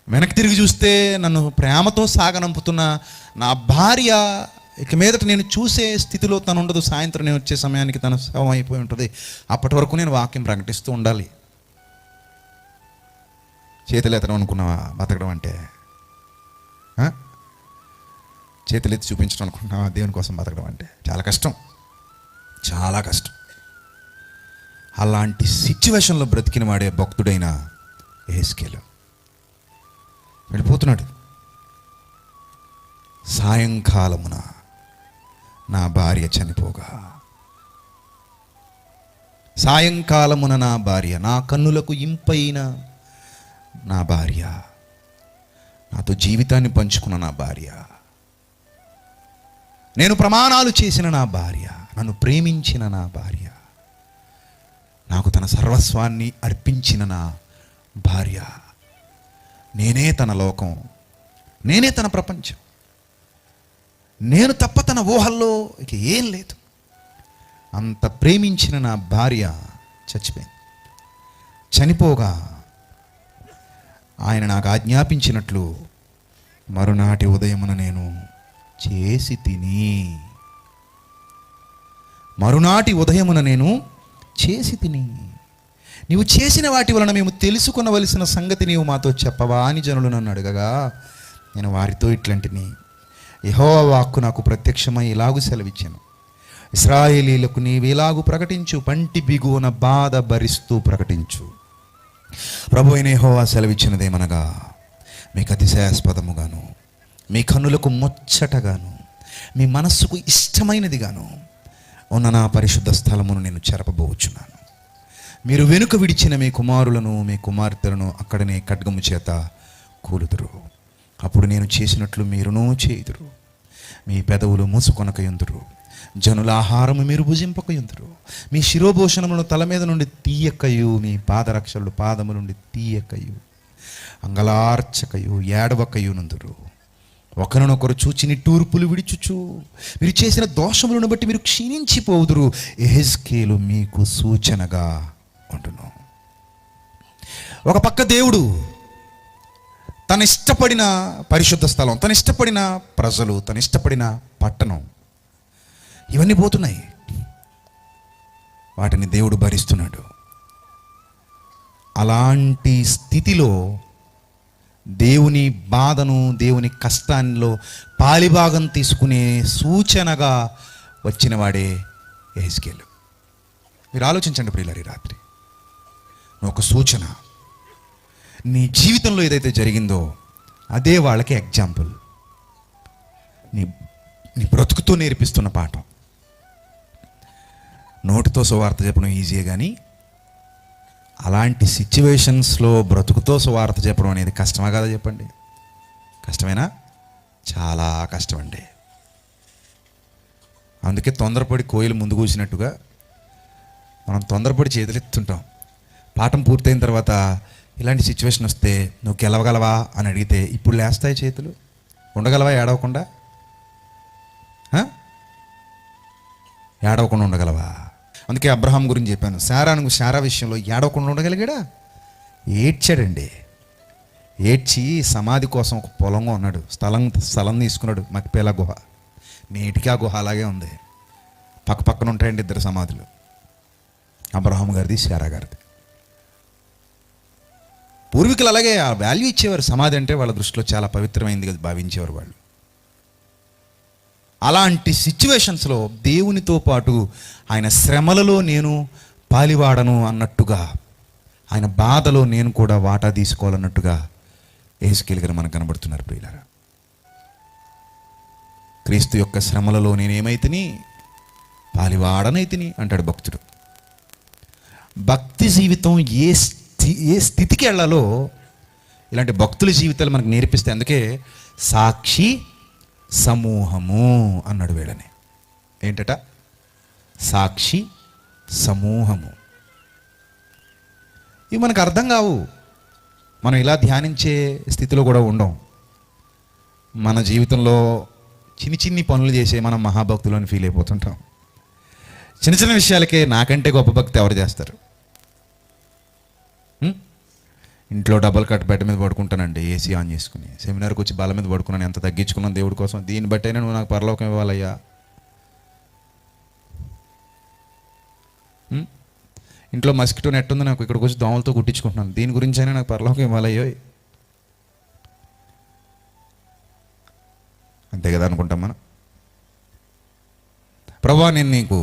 వెనక్కి తిరిగి చూస్తే నన్ను ప్రేమతో సాగనంపుతున్న నా భార్య ఇక మీదట నేను చూసే స్థితిలో తను ఉండదు. సాయంత్రం నేను వచ్చే సమయానికి తను శవం అయిపోయి ఉంటుంది. అప్పటి వరకు నేను వాక్యం ప్రకటిస్తూ ఉండాలి. చేతులు ఎత్తడం అనుకున్నావా బతకడం అంటే? చేతులు ఎత్తి చూపించడం అనుకుంటున్నావా దేవుని కోసం బతకడం అంటే? చాలా కష్టం, చాలా కష్టం. అలాంటి సిచ్యువేషన్లో బ్రతికిన వాడే భక్తుడైన యెహెజ్కేలు. వెళ్ళిపోతున్నాడు. సాయంకాలమున నా భార్య చనిపోగా, సాయంకాలమున నా భార్య, నా కన్నులకు ఇంపైన నా భార్య, నాతో జీవితాన్ని పంచుకున్న నా భార్య, నేను ప్రమాణాలు చేసిన నా భార్య, నన్ను ప్రేమించిన నా భార్య, నాకు తన సర్వస్వాన్ని అర్పించిన నా భార్య, నేనే తన లోకం, నేనే తన ప్రపంచం, నేను తప్ప తన ఊహల్లో ఇక ఏం లేదు. అంత ప్రేమించిన నా భార్య చచ్చిపోయింది. చనిపోగా ఆయన నాకు ఆజ్ఞాపించినట్లు మరునాటి ఉదయమున నేను చేసి తిని, మరునాటి ఉదయమున నేను చేసి తిని. నీవు చేసిన వాటి వలన మేము తెలుసుకొనవలసిన సంగతి నీవు మాతో చెప్పవా అని జనులు నన్ను అడగగా, నేను వారితో ఇట్లాంటిని, యెహోవా వాక్కు నాకు ప్రత్యక్షమై ఇలాగు సెలవిచ్చాను, ఇశ్రాయేలీలకు నీవిలాగు ప్రకటించు, పంటి బిగువన బాధ భరిస్తూ ప్రకటించు. ప్రభు అయిన యెహోవా సెలవిచ్చినదేమనగా, మీకు అతిశయాస్పదముగాను, మీ కన్నులకు ముచ్చటగాను, మీ మనస్సుకు ఇష్టమైనదిగాను ఉన్న నా పరిశుద్ధ స్థలమును నేను చెరపబోచున్నాను. మీరు వెనుక విడిచిన మీ కుమారులను మీ కుమార్తెలను అక్కడనే ఖడ్గము చేత కూలుదురు. అప్పుడు నేను చేసినట్లు మీరునూ చేయుదురు. మీ పెదవులు మూసుకొనకయుందురు, జనుల ఆహారము మీరు భుజింపకయుందురు. మీ శిరోభూషణములను తల మీద నుండి తీయకయు, మీ పాదరక్షలు పాదము నుండి తీయకయు, అంగలార్చకయు ఏడవకయు నుందురు. ఒకరినొకరు చూచి నిట్టూర్పులు విడిచుచు మీరు చేసిన దోషములను బట్టి మీరు క్షీణించిపోదురు. యెహెజ్కేలు మీకు సూచనగా ఉంటును. ఒక పక్క దేవుడు తన ఇష్టపడిన పరిశుద్ధ స్థలం, తన ఇష్టపడిన ప్రజలు, తన ఇష్టపడిన పట్టణం, ఇవన్నీ పోతున్నాయి. వాటిని దేవుడు భరిస్తున్నాడు. అలాంటి స్థితిలో దేవుని బాధను, దేవుని కష్టాల్లో పాలిభాగం తీసుకునే సూచనగా వచ్చిన వాడే యెహెజ్కేలు. మీరు ఆలోచించండి ప్రియులారా, ఈ రాత్రి ఒక సూచన. నీ జీవితంలో ఏదైతే జరిగిందో అదే వాళ్ళకి ఎగ్జాంపుల్. నీ బ్రతుకుతో నేర్పిస్తున్న పాఠం. నోటితో సువార్త చెప్పడం ఈజీయే, కానీ అలాంటి సిచ్యువేషన్స్లో బ్రతుకుతో సువార్త చెప్పడం అనేది కష్టమా కదా చెప్పండి? కష్టమేనా? చాలా కష్టం అండి. అందుకే తొందరపడి కోయిలు ముందు కూసినట్టుగా మనం తొందరపడి చేతులెత్తుంటాం. పాఠం పూర్తయిన తర్వాత ఇలాంటి సిచ్యువేషన్ వస్తే నువ్వు గెలవగలవా అని అడిగితే ఇప్పుడు లేస్తాయి చేతులు. ఉండగలవా ఏడవకుండా? ఏడవకుండా ఉండగలవా? అందుకే అబ్రహాం గురించి చెప్పాను. శారా విషయంలో ఏడవకుండా ఉండగలిగాడా? ఏడ్చాడండి. ఏడ్చి సమాధి కోసం ఒక పొలంగా ఉన్నాడు, స్థలం తీసుకున్నాడు. మక్పేలా గుహ, నేటికి ఆ గుహ అలాగే ఉంది. పక్కన ఉంటాయండి ఇద్దరు సమాధులు, అబ్రహాం గారిది, శారా గారిది. పూర్వీకులు అలాగే ఆ వాల్యూ ఇచ్చేవారు. సమాధి అంటే వాళ్ళ దృష్టిలో చాలా పవిత్రమైంది కదా భావించేవారు వాళ్ళు. అలాంటి సిచ్యువేషన్స్లో దేవునితో పాటు ఆయన శ్రమలలో నేను పాలివాడను అన్నట్టుగా, ఆయన బాధలో నేను కూడా వాటా తీసుకోవాలన్నట్టుగా యెహెజ్కేలు గారు మనకు కనబడుతున్నారు ప్రియులారా. క్రీస్తు యొక్క శ్రమలలో నేనేమైతిని, పాలివాడనైతిని అంటాడు భక్తుడు. భక్తి జీవితం ఏ స్థితికి వెళ్ళాలో ఇలాంటి భక్తుల జీవితాలు మనకు నేర్పిస్తే, అందుకే సాక్షి సమూహము అన్నాడు వీళ్ళని. ఏంటట? సాక్షి సమూహము. ఇవి మనకు అర్థం కావు, మనం ఇలా ధ్యానించే స్థితిలో కూడా ఉండం. మన జీవితంలో చిన్ని చిన్ని పనులు చేసే మనం మహాభక్తులు అని ఫీల్ అయిపోతుంటాం. చిన్న చిన్న విషయాలకే నాకంటే గొప్ప భక్తి ఎవరు చేస్తారు? ఇంట్లో డబల్ కట్ బెడ్ మీద పడుకుంటానండి, ఏసీ ఆన్ చేసుకుని. సెమినార్కి వచ్చి బాల మీద పడుకున్నాను, ఎంత తగ్గించుకున్నాను దేవుడి కోసం. దీన్ని బట్టైనా నువ్వు నాకు పరలోకం ఇవ్వాలయ్యా. ఇంట్లో మస్కిటో నెట్ ఉంది, నాకు ఇక్కడికి వచ్చి దోమలతో కుట్టించుకుంటున్నాను, దీని గురించి అయినా నాకు పరలోకం ఇవ్వాలయ్యో. అంతే కదా అనుకుంటాం మనం. ప్రభా, నేను నీకు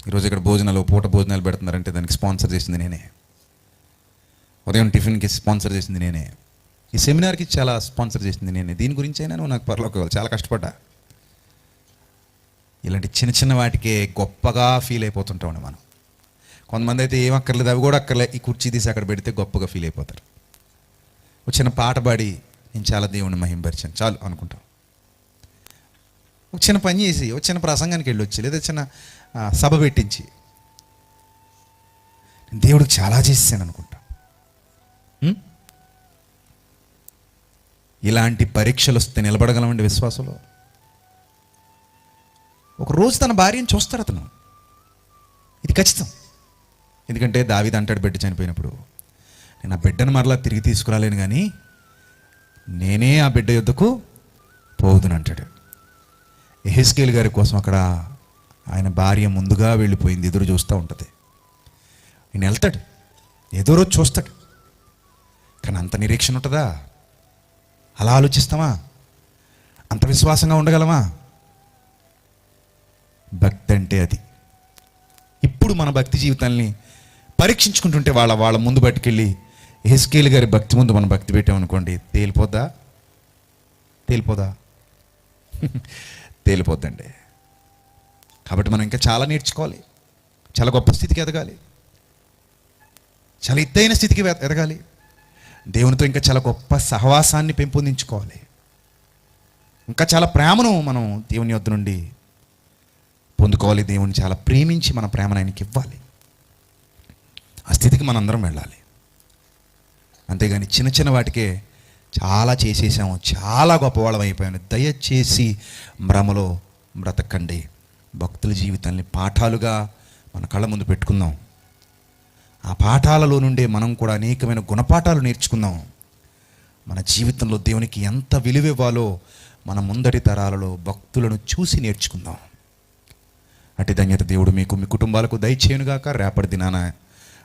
ఈరోజు ఇక్కడ పూట భోజనాలు పెడుతున్నారంటే దానికి స్పాన్సర్ చేసింది నేనే. ఉదయం టిఫిన్కి స్పాన్సర్ చేసింది నేనే. ఈ సెమినార్కి చాలా స్పాన్సర్ చేసింది నేనే. దీని గురించి అయినా నువ్వు నాకు పరలోకం ఇవ్వాలి. చాలా కష్టపడ్డా. ఇలాంటి చిన్న చిన్న వాటికే గొప్పగా ఫీల్ అయిపోతుంటామండి మనం. కొంతమంది అయితే ఏం అక్కర్లేదు, అవి కూడా అక్కర్లే, ఈ కుర్చీ తీసి అక్కడ పెడితే గొప్పగా ఫీల్ అయిపోతారు. ఒక చిన్న పాట పాడి నేను చాలా దేవుని మహింపరిచాను చాలు అనుకుంటాం. ఒక చిన్న పని చేసి ఒక చిన్న ప్రసంగానికి వెళ్ళొచ్చి లేదా చిన్న సభ పెట్టించి నేను దేవుడికి చాలా చేసాను అనుకుంటా. ఇలాంటి పరీక్షలు వస్తే నిలబడగలమండి విశ్వాసంలో? ఒకరోజు తన భార్యను చూస్తాడు అతను, ఇది ఖచ్చితం. ఎందుకంటే దావీదు అంటాడు బిడ్డ చనిపోయినప్పుడు, నేను ఆ బిడ్డను మరలా తిరిగి తీసుకురాలేను కానీ నేనే ఆ బిడ్డ యుద్ధకు పోదును అంటాడు. యెహెజ్కేలు గారి కోసం అక్కడ ఆయన భార్య ముందుగా వెళ్ళిపోయింది, ఎదురు చూస్తూ ఉంటుంది. ఆయన వెళ్తాడు, ఏదో రోజు చూస్తాడు, కానీ అంత నిరీక్షణ ఉంటుందా? అలా ఆలోచిస్తామా? అంత విశ్వాసంగా ఉండగలమా? భక్తి అంటే అది. ఇప్పుడు మన భక్తి జీవితాన్ని పరీక్షించుకుంటుంటే వాళ్ళ ముందు పట్టుకెళ్ళి యెహెజ్కేలు గారి భక్తి ముందు మనం భక్తి పెట్టామనుకోండి, తేలిపోద్దా? తేలిపోద్దండి. కాబట్టి మనం ఇంకా చాలా నేర్చుకోవాలి, చాలా గొప్ప స్థితికి ఎదగాలి, చాలా ఎత్తైన స్థితికి ఎదగాలి. దేవునితో ఇంకా చాలా గొప్ప సహవాసాన్ని పెంపొందించుకోవాలి. ఇంకా చాలా ప్రేమను మనం దేవుని యొద్ద నుండి పొందుకోవాలి. దేవుని చాలా ప్రేమించి మన ప్రేమను ఆయనకి ఇవ్వాలి. ఆ స్థితికి మనందరం వెళ్ళాలి. అంతేగాని చిన్న చిన్న వాటికే చాలా చేసేసాము, చాలా గొప్పవాళ్ళం అయిపోయాము. దయచేసి భ్రమలో బ్రతకండి. భక్తుల జీవితాన్ని పాఠాలుగా మన కళ్ళ ముందు పెట్టుకుందాం. ఆ పాఠాలలో నుండే మనం కూడా అనేకమైన గుణపాఠాలు నేర్చుకుందాం. మన జీవితంలో దేవునికి ఎంత విలువివ్వాలో మన ముందటి తరాలలో భక్తులను చూసి నేర్చుకుందాం. అట్టి ధన్యత దేవుడు మీకు, మీ కుటుంబాలకు దయచేయునుగాక. రేపటి దినాన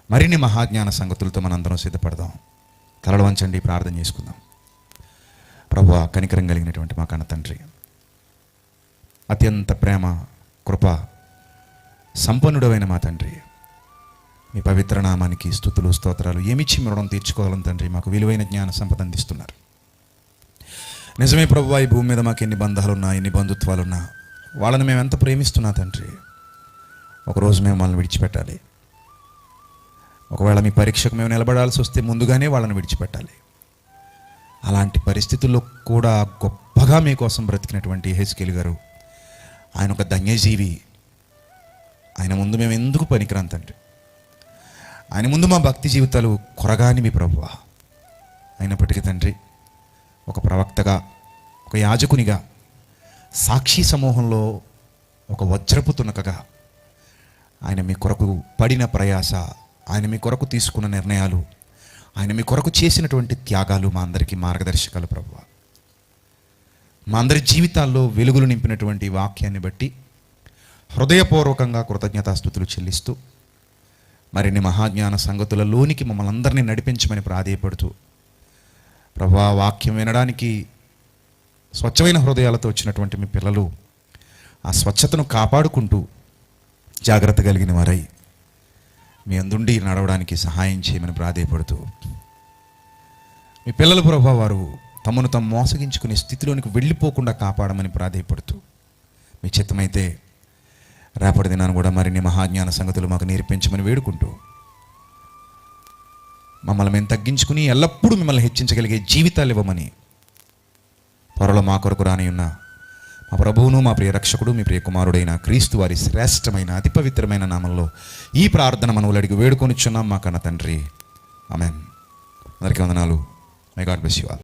మరిన్ని మహాజ్ఞాన సంగతులతో మనందరం సిద్ధపడదాం. తలలు వంచండి, ప్రార్థన చేసుకుందాం. ప్రభువా, కనికరం కలిగినటువంటి మా కన్న తండ్రి, అత్యంత ప్రేమ కృప సంపన్నుడమైన మా తండ్రి, మీ పవిత్ర నామానికి స్తుతులు స్తోత్రాలు. ఏమిచ్చి మీ రుణం తీర్చుకోవాలని తండ్రి మాకు విలువైన జ్ఞాన సంపద అందిస్తున్నారు. నిజమే ప్రభువా, ఈ భూమి మీద మాకు ఎన్ని బంధాలున్నా, ఎన్ని బంధుత్వాలున్నా, వాళ్ళని మేము ఎంత ప్రేమిస్తున్నా తండ్రి, ఒకరోజు మేము వాళ్ళని విడిచిపెట్టాలి. ఒకవేళ మీ పరీక్షకు మేము నిలబడాల్సి వస్తే ముందుగానే వాళ్ళని విడిచిపెట్టాలి. అలాంటి పరిస్థితుల్లో కూడా గొప్పగా మీకోసం బ్రతికినటువంటి యెహెజ్కేలు గారు, ఆయన ఒక ధన్యజీవి. ఆయన ముందు మేము ఎందుకు పనికిరాం తండ్రి? ఆయన ముందు మా భక్తి జీవితాలు కొరగాని మీ ప్రభువా. అయినప్పటికీ తండ్రి, ఒక ప్రవక్తగా, ఒక యాజకునిగా, సాక్షి సమూహంలో ఒక వజ్రపు తునకగా ఆయన మీ కొరకు పడిన ప్రయాస, ఆయన మీ కొరకు తీసుకున్న నిర్ణయాలు, ఆయన మీ కొరకు చేసినటువంటి త్యాగాలు మా అందరికీ మార్గదర్శకాలు ప్రభువా. మా అందరి జీవితాల్లో వెలుగులు నింపినటువంటి వాక్యాన్ని బట్టి హృదయపూర్వకంగా కృతజ్ఞతాస్తుతులు చెల్లిస్తూ మరిన్ని మహాజ్ఞాన సంగతులలోనికి మమ్మల్ని అందరినీ నడిపించమని ప్రాధేయపడుతూ, ప్రభువా, వాక్యం వినడానికి స్వచ్ఛమైన హృదయాలతో వచ్చినటువంటి మీ పిల్లలు ఆ స్వచ్ఛతను కాపాడుకుంటూ జాగ్రత్త కలిగిన వారై మీ అందుండి నడవడానికి సహాయం చేయమని ప్రాధేయపడుతూ, మీ పిల్లలు ప్రభువా వారు తమను తాము మోసగించుకునే స్థితిలోనికి వెళ్ళిపోకుండా కాపాడమని ప్రాధేయపడుతూ, మీ చిత్తమైతే రేపటి దినాన్ని కూడా మరిన్ని మహాజ్ఞాన సంగతులు మాకు నేర్పించమని వేడుకుంటూ, మమ్మల్ని మేము తగ్గించుకుని ఎల్లప్పుడూ మిమ్మల్ని హెచ్చించగలిగే జీవితాలు ఇవ్వమని త్వరలో మా కొరకు రాని ఉన్న మా ప్రభువును, మా ప్రియ రక్షకుడు, మీ ప్రియ కుమారుడైన క్రీస్తు వారి శ్రేష్టమైన అతి పవిత్రమైన నామంలో ఈ ప్రార్థన మనవులు అడిగి వేడుకొనిచున్నాం మా కన్న తండ్రి. ఆమేన్. అందరికీ వందనాలు. May God bless you all.